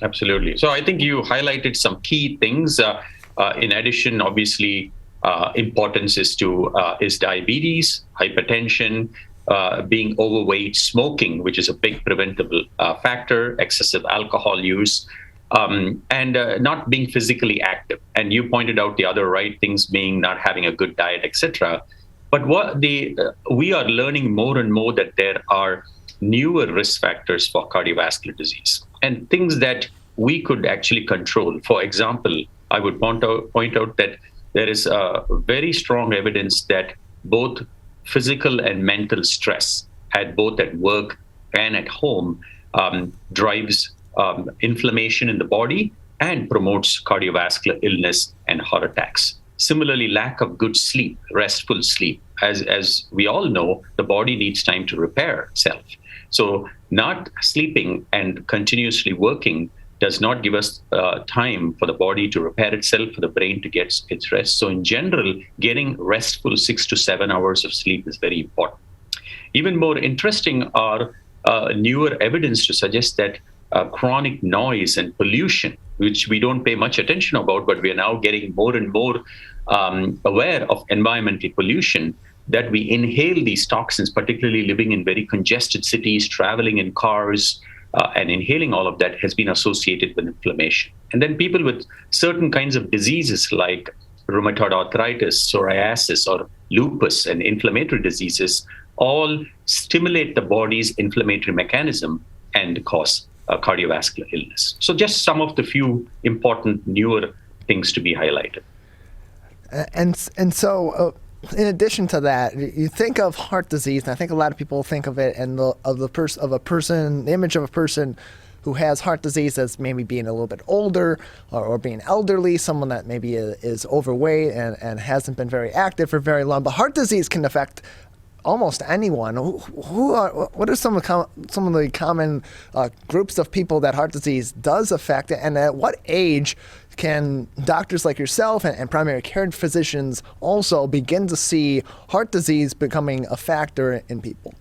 Absolutely. So I think you highlighted some key things. In addition, obviously, importance is diabetes, hypertension, being overweight, smoking, which is a big preventable factor, excessive alcohol use, and not being physically active. And you pointed out the other right things being not having a good diet, etc. But we are learning more and more that there are newer risk factors for cardiovascular disease and things that we could actually control. For example, I would point out that there is very strong evidence that both physical and mental stress, both at work and at home, drives inflammation in the body and promotes cardiovascular illness and heart attacks. Similarly, lack of good sleep, restful sleep. As we all know, the body needs time to repair itself. So not sleeping and continuously working does not give us time for the body to repair itself, for the brain to get its rest. So in general, getting restful 6 to 7 hours of sleep is very important. Even more interesting are newer evidence to suggest that chronic noise and pollution, which we don't pay much attention about, but we are now getting more and more aware of environmental pollution, that we inhale these toxins, particularly living in very congested cities, traveling in cars, and inhaling all of that has been associated with inflammation. And then people with certain kinds of diseases like rheumatoid arthritis, psoriasis, or lupus and inflammatory diseases all stimulate the body's inflammatory mechanism and cause cardiovascular illness. So just some of the few important newer things to be highlighted. And so in addition to that, you think of heart disease, and I think a lot of people think of it and the image of a person who has heart disease as maybe being a little bit older or being elderly, someone that maybe is overweight and hasn't been very active for very long. But heart disease can affect almost anyone. What are some of the common groups of people that heart disease does affect, and at what age can doctors like yourself and primary care physicians also begin to see heart disease becoming a factor in people?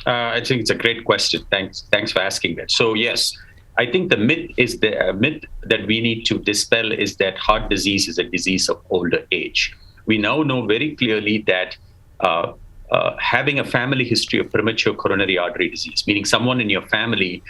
I think it's a great question. Thanks for asking that. So yes, I think the myth that we need to dispel is that heart disease is a disease of older age. We now know very clearly that having a family history of premature coronary artery disease, meaning someone in your family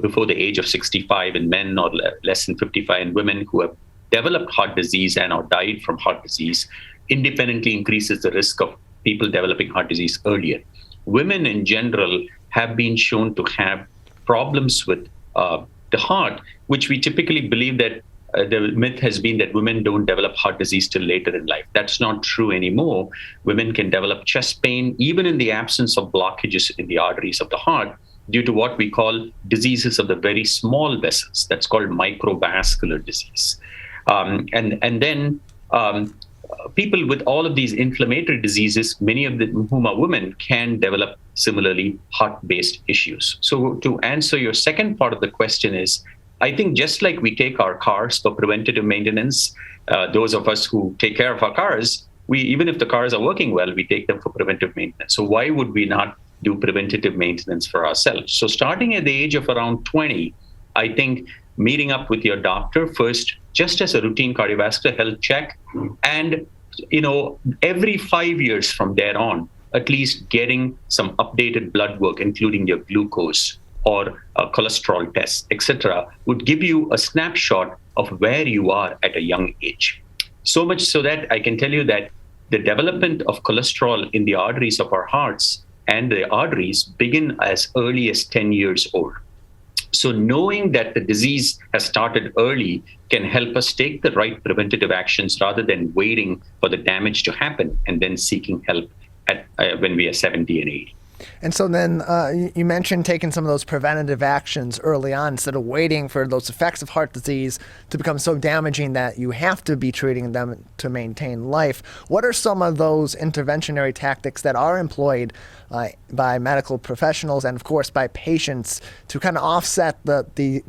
before the age of 65 in men or less than 55 in women who have developed heart disease and or died from heart disease, independently increases the risk of people developing heart disease earlier. Women in general have been shown to have problems with the heart, which we typically believe that the myth has been that women don't develop heart disease till later in life. That's not true anymore. Women can develop chest pain, even in the absence of blockages in the arteries of the heart, due to what we call diseases of the very small vessels. That's called microvascular disease. And then people with all of these inflammatory diseases, many of whom are women, can develop similarly heart-based issues. So to answer your second part of the question is, I think just like we take our cars for preventative maintenance, those of us who take care of our cars, even if the cars are working well, we take them for preventive maintenance. So why would we not do preventative maintenance for ourselves? So starting at the age of around 20, I think meeting up with your doctor first, just as a routine cardiovascular health check, and every 5 years from there on, at least getting some updated blood work, including your glucose or cholesterol tests, etc., would give you a snapshot of where you are at a young age. So much so that I can tell you that the development of cholesterol in the arteries of our hearts and the arteries begin as early as 10 years old. So knowing that the disease has started early can help us take the right preventative actions rather than waiting for the damage to happen and then seeking help when we are 70 and 80. And so then you mentioned taking some of those preventative actions early on instead of waiting for those effects of heart disease to become so damaging that you have to be treating them to maintain life. What are some of those interventionary tactics that are employed by medical professionals and, of course, by patients to kind of offset the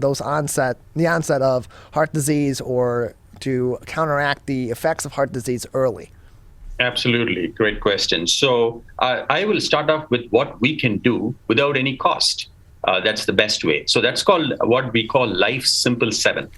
onset of heart disease or to counteract the effects of heart disease early? Absolutely. Great question. So I will start off with what we can do without any cost. That's the best way. So that's called what we call Life's Simple 7.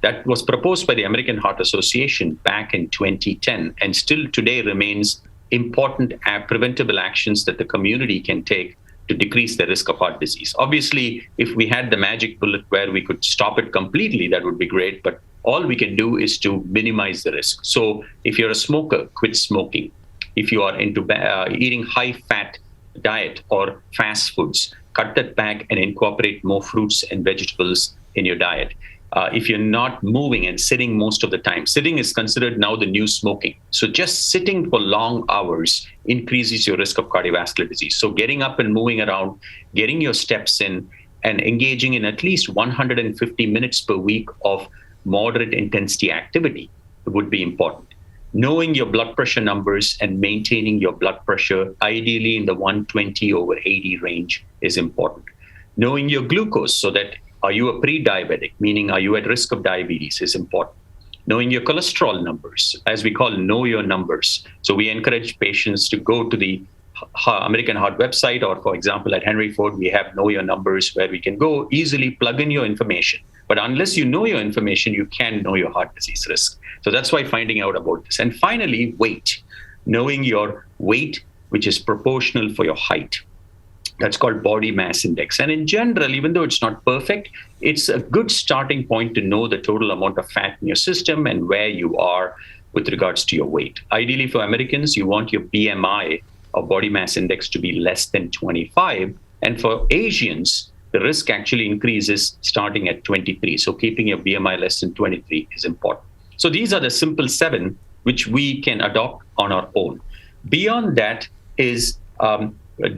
That was proposed by the American Heart Association back in 2010 and still today remains important preventable actions that the community can take to decrease the risk of heart disease. Obviously, if we had the magic bullet where we could stop it completely, that would be great. But all we can do is to minimize the risk. So if you're a smoker, quit smoking. If you are into eating high-fat diet or fast foods, cut that back and incorporate more fruits and vegetables in your diet. If you're not moving and sitting most of the time, sitting is considered now the new smoking. So just sitting for long hours increases your risk of cardiovascular disease. So getting up and moving around, getting your steps in, and engaging in at least 150 minutes per week of moderate intensity activity would be important. Knowing your blood pressure numbers and maintaining your blood pressure, ideally in the 120/80 range, is important. Knowing your glucose, so that are you a pre-diabetic, meaning are you at risk of diabetes, is important. Knowing your cholesterol numbers, as we call know your numbers. So we encourage patients to go to the American Heart website, or for example, at Henry Ford, we have Know Your Numbers where we can go easily plug in your information. But unless you know your information, you can't know your heart disease risk. So that's why finding out about this. And finally, weight. Knowing your weight, which is proportional for your height. That's called body mass index. And in general, even though it's not perfect, it's a good starting point to know the total amount of fat in your system and where you are with regards to your weight. Ideally for Americans, you want your BMI or body mass index to be less than 25. And for Asians, the risk actually increases starting at 23. So keeping your BMI less than 23 is important. So these are the simple 7 which we can adopt on our own. Beyond that is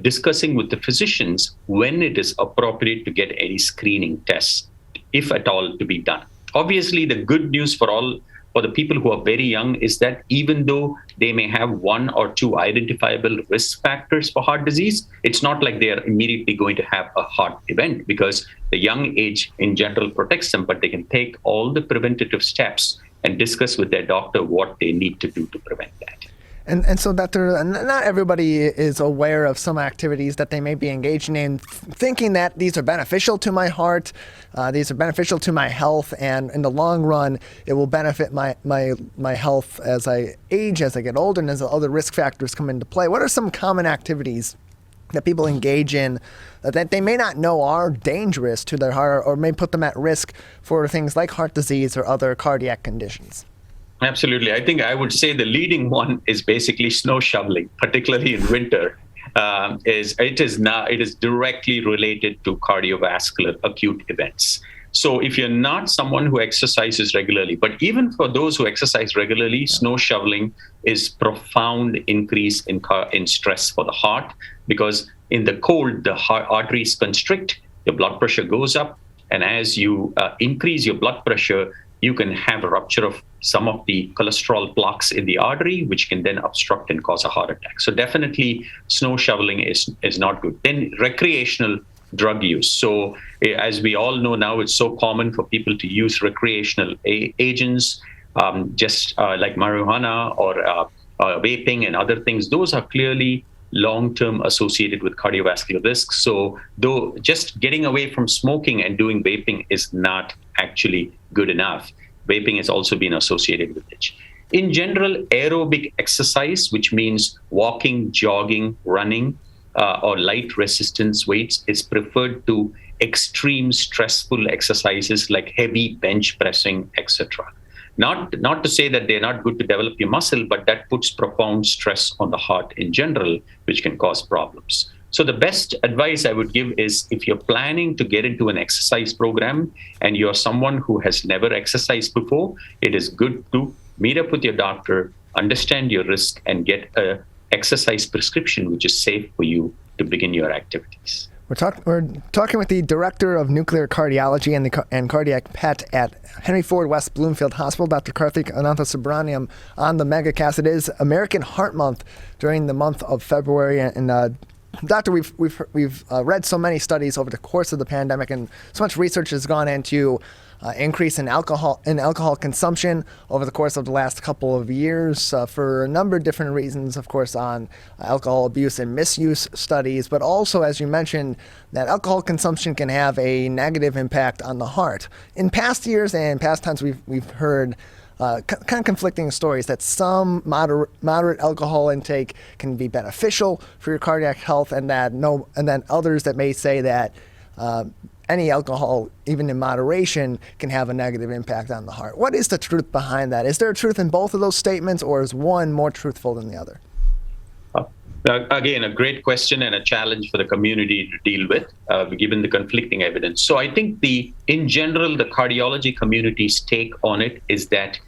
discussing with the physicians when it is appropriate to get any screening tests, if at all, to be done. Obviously, the good news for the people who are very young is that even though they may have 1 or 2 identifiable risk factors for heart disease, it's not like they are immediately going to have a heart event, because the young age in general protects them, but they can take all the preventative steps and discuss with their doctor what they need to do to prevent that. And so that not everybody is aware of some activities that they may be engaging in, thinking that these are beneficial to my heart, these are beneficial to my health, and in the long run, it will benefit my health as I age, as I get older, and as other risk factors come into play. What are some common activities that people engage in that they may not know are dangerous to their heart or may put them at risk for things like heart disease or other cardiac conditions? Absolutely. I think I would say the leading one is basically snow shoveling, particularly in winter. It is directly related to cardiovascular acute events. So if you're not someone who exercises regularly, but even for those who exercise regularly, snow shoveling is profound increase in stress for the heart, because in the cold, the heart arteries constrict, your blood pressure goes up, and as you increase your blood pressure, you can have a rupture of some of the cholesterol plaques in the artery, which can then obstruct and cause a heart attack. So definitely snow shoveling is not good. Then recreational drug use. So as we all know now, it's so common for people to use recreational agents, just like marijuana or vaping and other things. Those are clearly long-term associated with cardiovascular risks. So though just getting away from smoking and doing vaping is not actually good enough, vaping has also been associated with it. In general, aerobic exercise, which means walking, jogging, running, or light resistance weights, is preferred to extreme stressful exercises like heavy bench pressing, etc. Not to say that they're not good to develop your muscle, but that puts profound stress on the heart in general, which can cause problems. So the best advice I would give is, if you're planning to get into an exercise program and you're someone who has never exercised before, it is good to meet up with your doctor, understand your risk, and get a exercise prescription which is safe for you to begin your activities. We're talking with the Director of Nuclear Cardiology and Cardiac PET at Henry Ford West Bloomfield Hospital, Dr. Karthik Ananthasubramaniam, on the Megacast. It is American Heart Month during the month of February, and Doctor, we've read so many studies over the course of the pandemic, and so much research has gone into increase in alcohol consumption over the course of the last couple of years for a number of different reasons, of course, on alcohol abuse and misuse studies, but also, as you mentioned, that alcohol consumption can have a negative impact on the heart. In past years and past times, we've heard kind of conflicting stories that some moderate alcohol intake can be beneficial for your cardiac health, and then others that may say that any alcohol, even in moderation, can have a negative impact on the heart. What is the truth behind that? Is there a truth in both of those statements, or is one more truthful than the other? Again, a great question and a challenge for the community to deal with, given the conflicting evidence. So I think in general, the cardiology community's take on it is that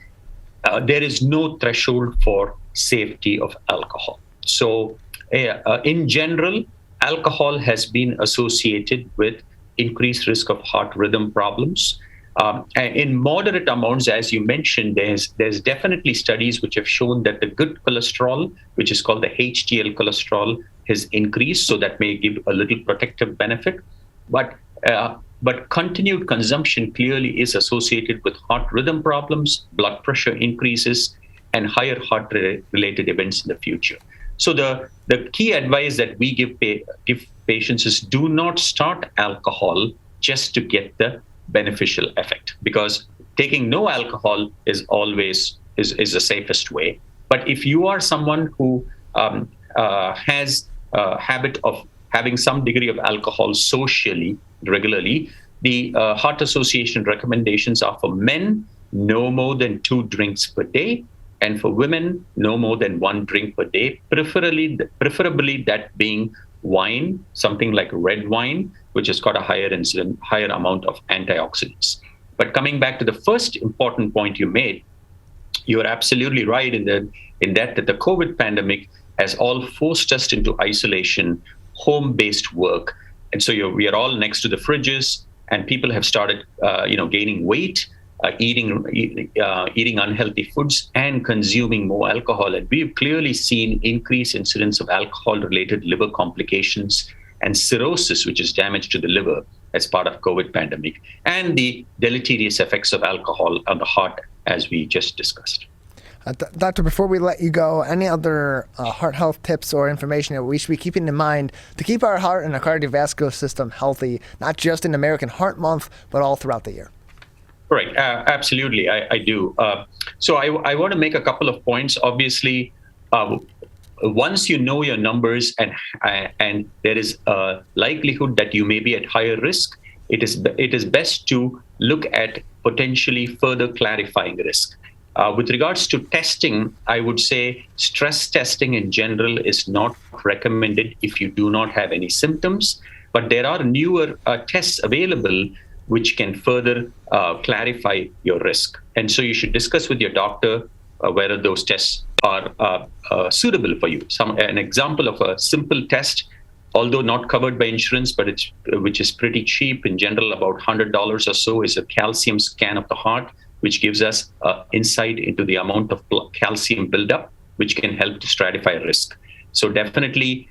there is no threshold for safety of alcohol. So in general, alcohol has been associated with increased risk of heart rhythm problems. In moderate amounts, as you mentioned, there's definitely studies which have shown that the good cholesterol, which is called the HDL cholesterol, has increased, so that may give a little protective benefit. But continued consumption clearly is associated with heart rhythm problems, blood pressure increases, and higher heart-related events in the future. So the key advice that we give patients is, do not start alcohol just to get the beneficial effect, because taking no alcohol is always the safest way. But if you are someone who has a habit of having some degree of alcohol socially, regularly, the Heart Association recommendations are, for men, no more than 2 drinks per day, and for women, no more than 1 drink per day, preferably that being wine, something like red wine, which has got a higher amount of antioxidants. But coming back to the first important point you made, you're absolutely right in that the COVID pandemic has all forced us into isolation, home-based work. And so we are all next to the fridges, and people have started gaining weight, eating unhealthy foods, and consuming more alcohol. And we've clearly seen increased incidence of alcohol-related liver complications and cirrhosis, which is damage to the liver as part of COVID pandemic, and the deleterious effects of alcohol on the heart, as we just discussed. Doctor, before we let you go, any other heart health tips or information that we should be keeping in mind to keep our heart and our cardiovascular system healthy, not just in American Heart Month, but all throughout the year? Right. Absolutely. I do. So I want to make a couple of points. Obviously, once you know your numbers and there is a likelihood that you may be at higher risk, it is best to look at potentially further clarifying risk. With regards to testing, I would say stress testing in general is not recommended if you do not have any symptoms, but there are newer tests available which can further clarify your risk. And so you should discuss with your doctor whether those tests are suitable for you. An example of a simple test, although not covered by insurance, but which is pretty cheap, in general about $100 or so, is a calcium scan of the heart, which gives us insight into the amount of calcium buildup, which can help to stratify risk. So definitely,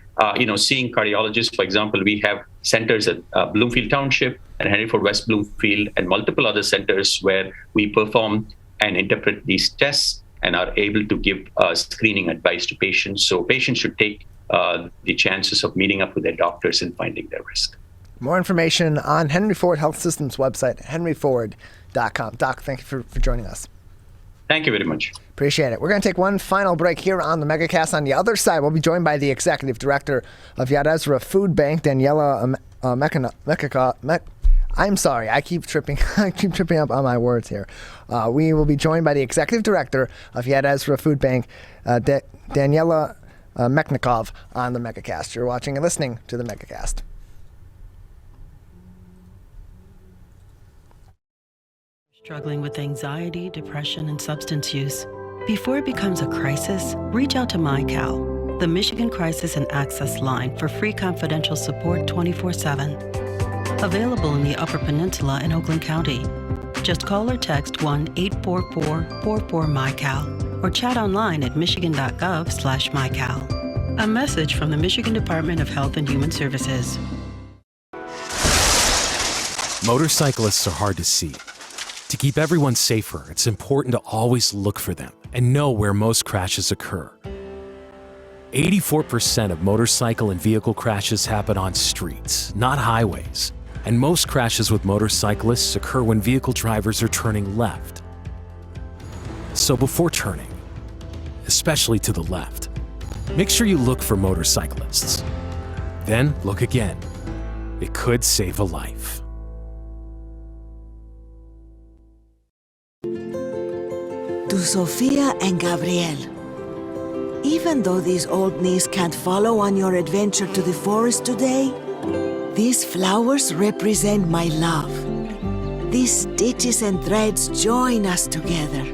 seeing cardiologists, for example, we have centers at Bloomfield Township and Henry Ford West Bloomfield and multiple other centers where we perform and interpret these tests and are able to give screening advice to patients. So patients should take the chances of meeting up with their doctors and finding their risk. More information on Henry Ford Health System's website, henryford.com. Doc, thank you for joining us. Thank you very much. Appreciate it. We're going to take one final break here on the Megacast. On the other side, we'll be joined by the Executive Director of Yad Ezra Food Bank, Daniella I'm sorry, I keep tripping up on my words here. We will be joined by the Executive Director of Yad Ezra Food Bank, Daniella Mechnikov, on the Megacast. You're watching and listening to the Megacast. Struggling with anxiety, depression, and substance use. Before it becomes a crisis, reach out to MyCal, the Michigan Crisis and Access Line, for free confidential support 24/7. Available in the Upper Peninsula and Oakland County. Just call or text 1-844-44-MyCal or chat online at michigan.gov/MyCal. A message from the Michigan Department of Health and Human Services. Motorcyclists are hard to see. To keep everyone safer, it's important to always look for them and know where most crashes occur. 84% of motorcycle and vehicle crashes happen on streets, not highways. And most crashes with motorcyclists occur when vehicle drivers are turning left. So before turning, especially to the left, make sure you look for motorcyclists. Then look again. It could save a life. To Sophia and Gabriel. Even though these old knees can't follow on your adventure to the forest today, these flowers represent my love. These stitches and threads join us together.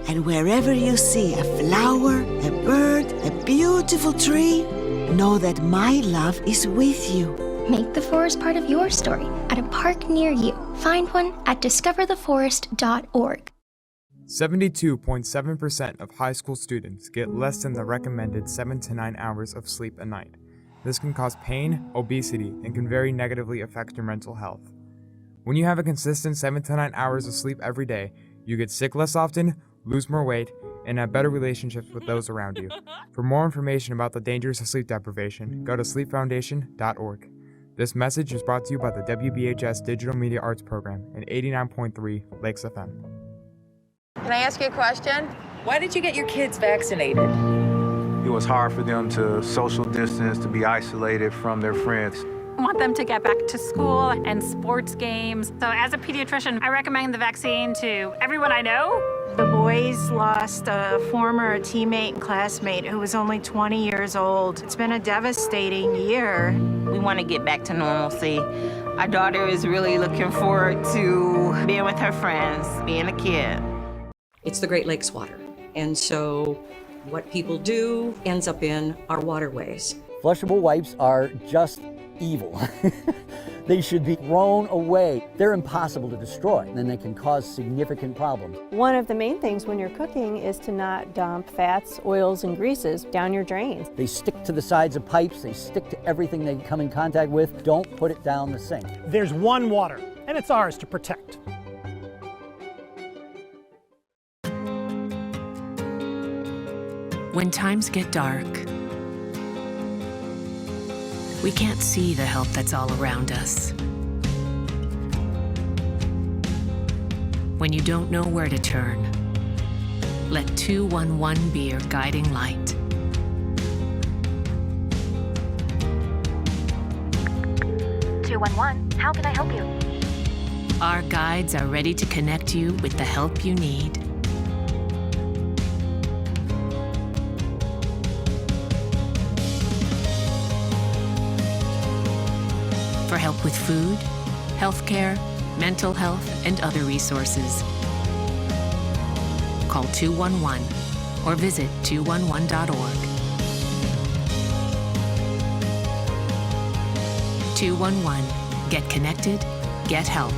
And wherever you see a flower, a bird, a beautiful tree, know that my love is with you. Make the forest part of your story at a park near you. Find one at discovertheforest.org. 72.7% of high school students get less than the recommended 7 to 9 hours of sleep a night. This can cause pain, obesity, and can very negatively affect your mental health. When you have a consistent 7 to 9 hours of sleep every day, you get sick less often, lose more weight, and have better relationships with those around you. For more information about the dangers of sleep deprivation, go to sleepfoundation.org. This message is brought to you by the WBHS Digital Media Arts Program and 89.3 Lakes FM. Can I ask you a question? Why did you get your kids vaccinated? It was hard for them to social distance, to be isolated from their friends. I want them to get back to school and sports games. So as a pediatrician, I recommend the vaccine to everyone I know. The boys lost a former teammate and classmate who was only 20 years old. It's been a devastating year. We want to get back to normalcy. Our daughter is really looking forward to being with her friends, being a kid. It's the Great Lakes water. And so what people do ends up in our waterways. Flushable wipes are just evil. They should be thrown away. They're impossible to destroy, and they can cause significant problems. One of the main things when you're cooking is to not dump fats, oils, and greases down your drains. They stick to the sides of pipes, they stick to everything they come in contact with. Don't put it down the sink. There's one water, and it's ours to protect. When times get dark, we can't see the help that's all around us. When you don't know where to turn, let 211 be your guiding light. 211, how can I help you? Our guides are ready to connect you with the help you need. For help with food, healthcare, mental health, and other resources. Call 211 or visit 211.org. 211. Get connected, get help.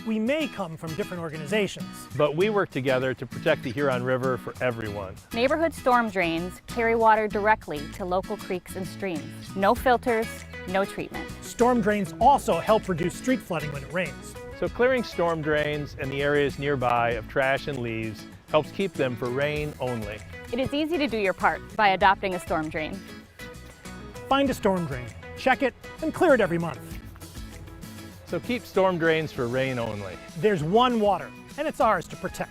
We may come from different organizations, but we work together to protect the Huron River for everyone. Neighborhood storm drains carry water directly to local creeks and streams. No filters, no treatment. Storm drains also help reduce street flooding when it rains. So clearing storm drains and the areas nearby of trash and leaves helps keep them for rain only. It is easy to do your part by adopting a storm drain. Find a storm drain, check it, and clear it every month. So keep storm drains for rain only. There's one water, and it's ours to protect.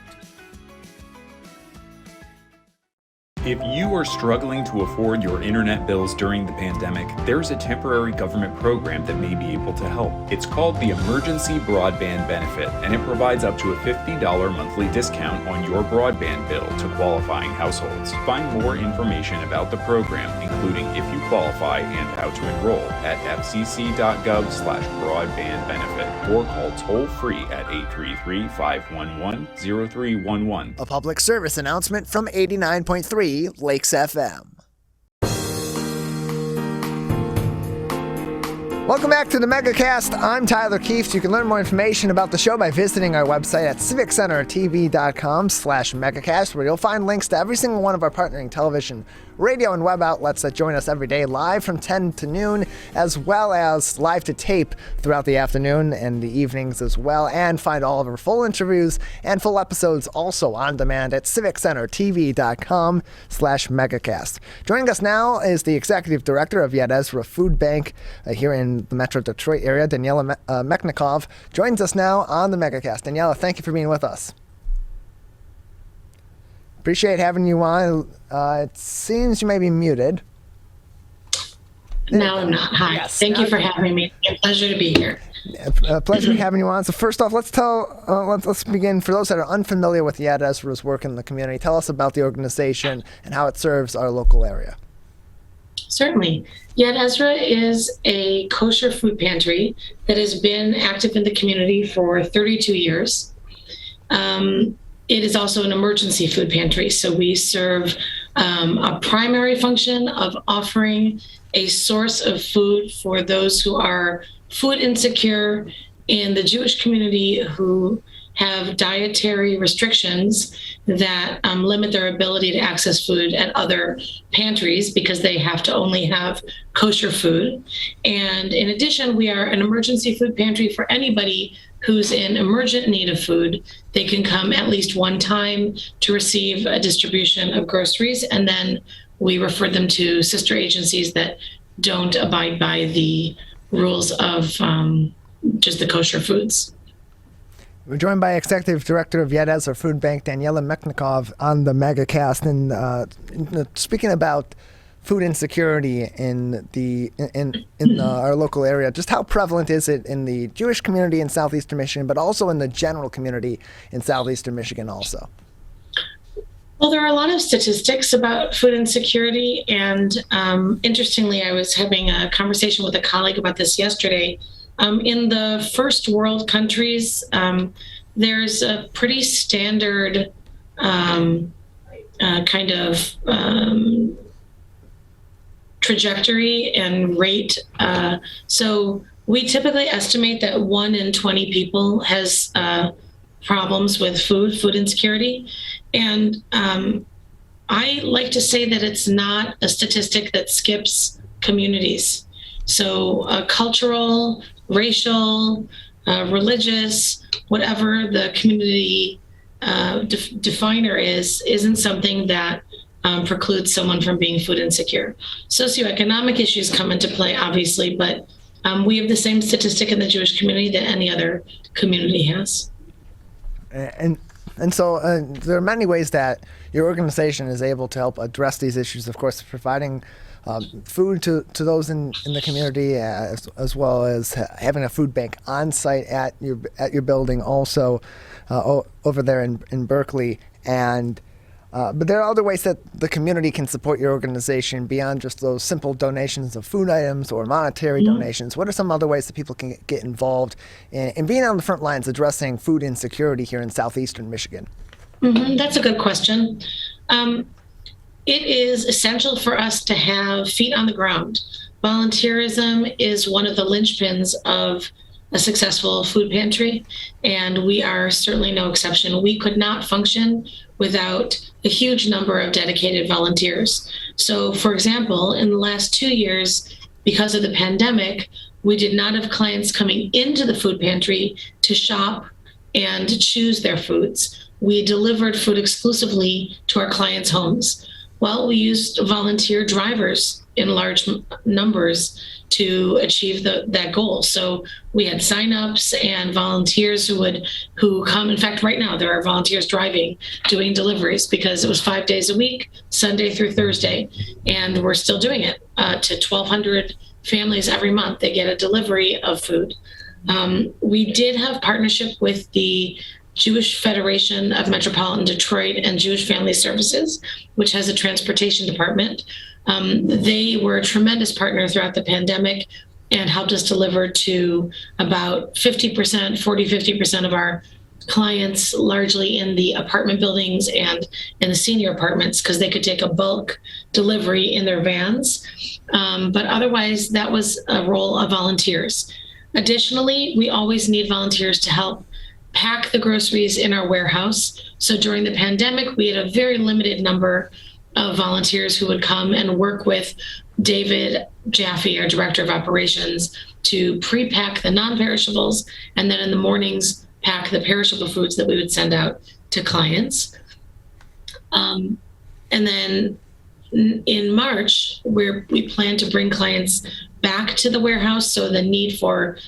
If you are struggling to afford your internet bills during the pandemic, there's a temporary government program that may be able to help. It's called the Emergency Broadband Benefit, and it provides up to a $50 monthly discount on your broadband bill to qualifying households. Find more information about the program, including if you qualify and how to enroll, at fcc.gov/broadbandbenefit or call toll-free at 833-511-0311. A public service announcement from 89.3 Lakes FM. Welcome back to the Megacast. I'm Tyler Keefe. You can learn more information about the show by visiting our website at civiccentertv.com/megacast, where you'll find links to every single one of our partnering television, radio, and web outlets that join us every day live from 10 to noon, as well as live to tape throughout the afternoon and the evenings as well, and find all of our full interviews and full episodes also on demand at civiccentertv.com/megacast. Joining us now is the Executive Director of Yad Ezra Food Bank here in the Metro Detroit area, Daniella Mechnikov, joins us now on the Megacast. Daniella, thank you for being with us. Appreciate having you on. It seems you may be muted. No, I'm not. Hi. Yes. Thank you for having me. It's a pleasure to be here. A pleasure having you on. So first off, let's begin. For those that are unfamiliar with Yad Ezra's work in the community, tell us about the organization and how it serves our local area. Certainly. Yad Ezra is a kosher food pantry that has been active in the community for 32 years. It is also an emergency food pantry, so we serve a primary function of offering a source of food for those who are food insecure in the Jewish community who have dietary restrictions that limit their ability to access food at other pantries because they have to only have kosher food. And in addition, we are an emergency food pantry for anybody who's in emergent need of food. They can come at least one time to receive a distribution of groceries, and then we refer them to sister agencies that don't abide by the rules of just the kosher foods. We're joined by Executive Director of Yad Ezra Food Bank, Daniella Mechnikov, on the Megacast. And speaking about food insecurity in our local area, just how prevalent is it in the Jewish community in southeastern Michigan, but also in the general community in southeastern Michigan also? Well, there are a lot of statistics about food insecurity. And interestingly, I was having a conversation with a colleague about this yesterday. In the first world countries, there's a pretty standard kind of trajectory and rate. So we typically estimate that 1 in 20 people has problems with food insecurity. And I like to say that it's not a statistic that skips communities. So cultural, racial, religious, whatever the community definer isn't something that precludes someone from being food insecure. Socioeconomic issues come into play, obviously, but we have the same statistic in the Jewish community that any other community has. And so there are many ways that your organization is able to help address these issues. Of course, providing food to those in the community, as well as having a food bank on site at your building, also over there in Berkeley. And but there are other ways that the community can support your organization beyond just those simple donations of food items or monetary donations. What are some other ways that people can get involved in being on the front lines addressing food insecurity here in southeastern Michigan? That's a good question. It is essential for us to have feet on the ground. Volunteerism is one of the linchpins of a successful food pantry, and we are certainly no exception. We could not function without a huge number of dedicated volunteers. So, for example, in the last 2 years, because of the pandemic, we did not have clients coming into the food pantry to shop and choose their foods. We delivered food exclusively to our clients' homes. Well, we used volunteer drivers in large numbers to achieve that goal. So we had signups and volunteers who come. In fact, right now there are volunteers driving, doing deliveries, because it was 5 days a week, Sunday through Thursday, and we're still doing it to 1,200 families every month. They get a delivery of food. We did have partnership with the Jewish Federation of Metropolitan Detroit and Jewish Family Services, which has a transportation department. They were a tremendous partner throughout the pandemic and helped us deliver to about 50% of our clients, largely in the apartment buildings and in the senior apartments, because they could take a bulk delivery in their vans. But otherwise, that was a role of volunteers. Additionally, we always need volunteers to help pack the groceries in our warehouse. So during the pandemic, we had a very limited number of volunteers who would come and work with David Jaffe, our Director of Operations, to pre-pack the non-perishables, and then in the mornings, pack the perishable foods that we would send out to clients. And then in March, we plan to bring clients back to the warehouse, so the need for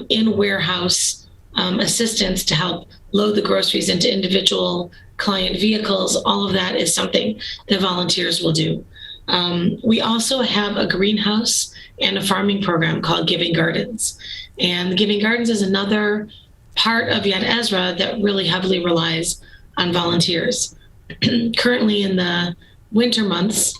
in-warehouse assistance to help load the groceries into individual client vehicles, all of that is something that volunteers will do. We also have a greenhouse and a farming program called Giving Gardens. And Giving Gardens is another part of Yad Ezra that really heavily relies on volunteers. Currently in the winter months,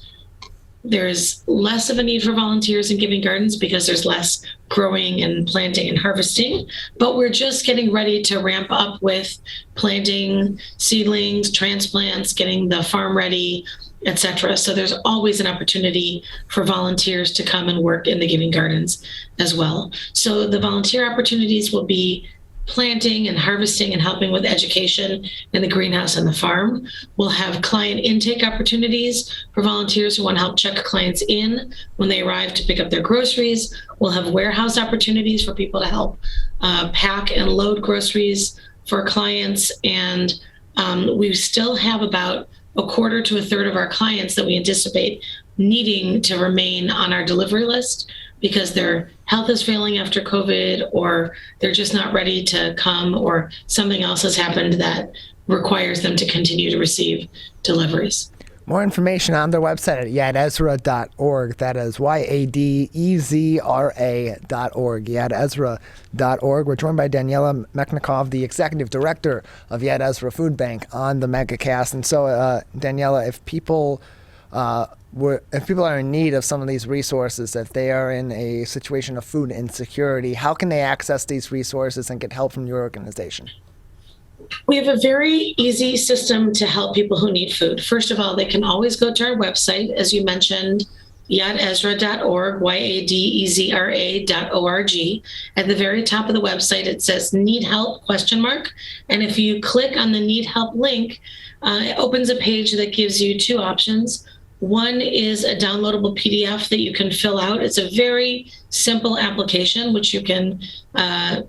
there's less of a need for volunteers in Giving Gardens because there's less growing and planting and harvesting, but we're just getting ready to ramp up with planting seedlings, transplants, getting the farm ready, etc. So there's always an opportunity for volunteers to come and work in the Giving Gardens as well. So the volunteer opportunities will be planting and harvesting and helping with education in the greenhouse and the farm. We'll have client intake opportunities for volunteers who want to help check clients in when they arrive to pick up their groceries. We'll have warehouse opportunities for people to help pack and load groceries for clients. And we still have about a quarter to a third of our clients that we anticipate needing to remain on our delivery list because their health is failing after COVID, or they're just not ready to come, or something else has happened that requires them to continue to receive deliveries. More information on their website at yadezra.org. That is YADEZRA.org, yadezra.org. We're joined by Daniella Mechnikov, the Executive Director of Yad Ezra Food Bank, on the Megacast. And so, Daniella, if people are in need of some of these resources, if they are in a situation of food insecurity, how can they access these resources and get help from your organization? We have a very easy system to help people who need food. First of all, they can always go to our website, as you mentioned, yadezra.org, YADEZRA.org. At the very top of the website, it says Need Help ? And if you click on the Need Help link, it opens a page that gives you two options. One is a downloadable PDF that you can fill out. It's a very simple application, which you can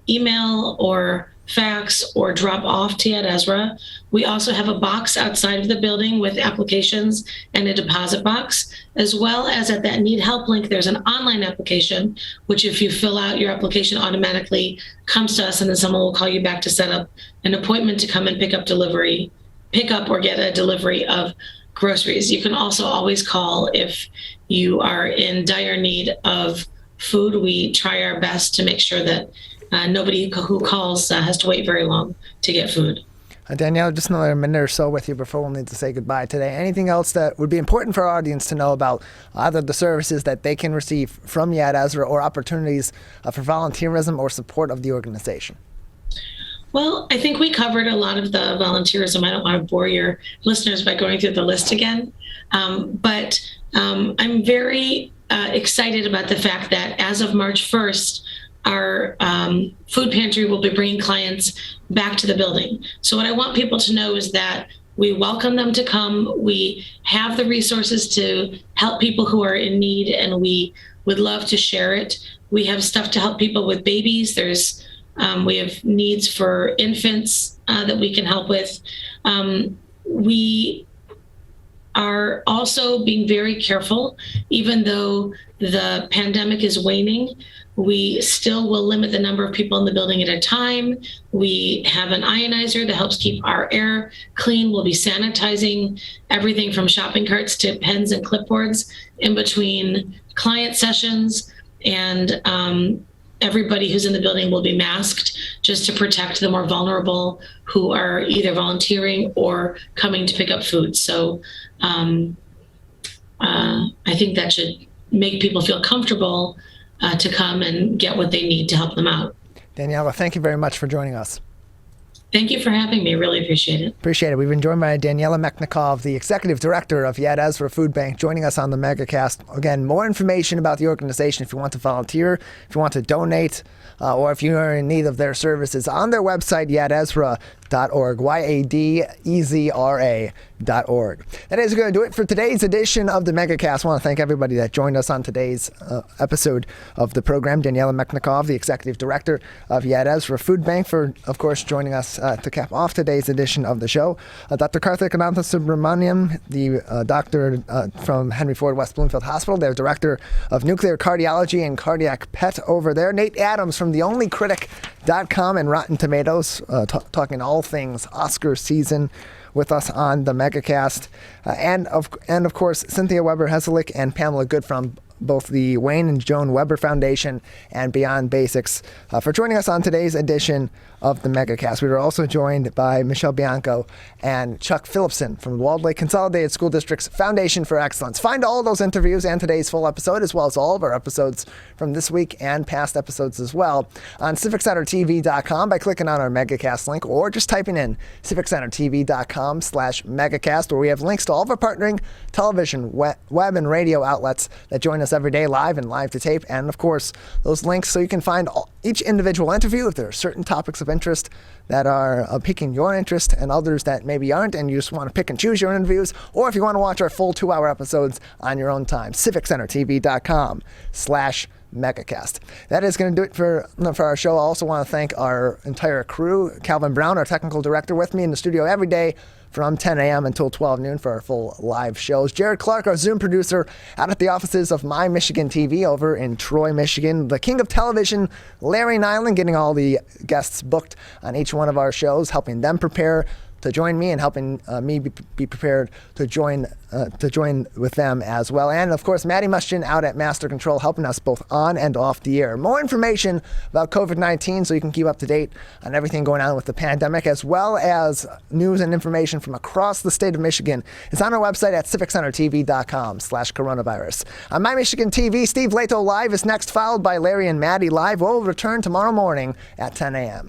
email or fax, or drop off to Yad Ezra. We also have a box outside of the building with applications and a deposit box, as well as at that Need Help link, there's an online application, which if you fill out, your application automatically comes to us, and then someone will call you back to set up an appointment to come and pick up or get a delivery of groceries. You can also always call if you are in dire need of food. We try our best to make sure that nobody who calls has to wait very long to get food. Danielle, just another minute or so with you before we'll need to say goodbye today. Anything else that would be important for our audience to know about either the services that they can receive from Yad Ezra or opportunities for volunteerism or support of the organization? Well, I think we covered a lot of the volunteerism. I don't want to bore your listeners by going through the list again. But I'm very excited about the fact that as of March 1st, our food pantry will be bringing clients back to the building. So what I want people to know is that we welcome them to come. We have the resources to help people who are in need, and we would love to share it. We have stuff to help people with babies. We have needs for infants that we can help with. We are also being very careful. Even though the pandemic is waning, we still will limit the number of people in the building at a time. We have an ionizer that helps keep our air clean. We'll be sanitizing everything from shopping carts to pens and clipboards in between client sessions, and everybody who's in the building will be masked just to protect the more vulnerable who are either volunteering or coming to pick up food. So I think that should make people feel comfortable to come and get what they need to help them out. Daniella, thank you very much for joining us. Thank you for having me. Really appreciate it. Appreciate it. We've been joined by Daniella Mechnikov, the Executive Director of Yad Ezra Food Bank, joining us on the Megacast. Again, more information about the organization if you want to volunteer, if you want to donate, or if you are in need of their services on their website, yadezra.org, YADEZRA.org. That is going to do it for today's edition of the Megacast. I want to thank everybody that joined us on today's episode of the program. Daniella Mechnikov, the Executive Director of Yad Ezra Food Bank, for, of course, joining us to cap off today's edition of the show. Dr. Karthik Ananthasubramaniam, the doctor from Henry Ford West Bloomfield Hospital, their Director of Nuclear Cardiology and Cardiac PET over there. Nate Adams from theonlycritic.com and Rotten Tomatoes, talking all things Oscar season with us on the Megacast. And of course, Cynthia Weber Hesilak and Pamela Good from both the Wayne and Joan Weber Foundation and Beyond Basics for joining us on today's edition of the Megacast. We were also joined by Michelle Bianco and Chuck Phillipson from Walled Lake Consolidated School District's Foundation for Excellence. Find all those interviews and today's full episode, as well as all of our episodes from this week and past episodes as well, on CivicCenterTV.com by clicking on our Megacast link, or just typing in CivicCenterTV.com/Megacast, where we have links to all of our partnering television, web, and radio outlets that join us every day live and live to tape. And of course, those links so you can find each individual interview if there are certain topics of interest that are piquing your interest and others that maybe aren't, and you just want to pick and choose your interviews, or if you want to watch our full 2-hour episodes on your own time, CivicCenterTV.com/Megacast. That is going to do it for our show. I also want to thank our entire crew. Calvin Brown, our technical director, with me in the studio every day from 10 a.m. until 12 noon for our full live shows. Jared Clark, our Zoom producer, out at the offices of My Michigan TV over in Troy, Michigan. The king of television, Larry Nyland, getting all the guests booked on each one of our shows, helping them prepare to join me and helping me be prepared to join with them as well. And of course, Maddie Mustian out at Master Control, helping us both on and off the air. More information about COVID-19 so you can keep up to date on everything going on with the pandemic, as well as news and information from across the state of Michigan, is on our website at CivicCenterTV.com/coronavirus. On My Michigan TV, Steve Leto Live is next, followed by Larry and Maddie Live. We'll return tomorrow morning at 10 a.m.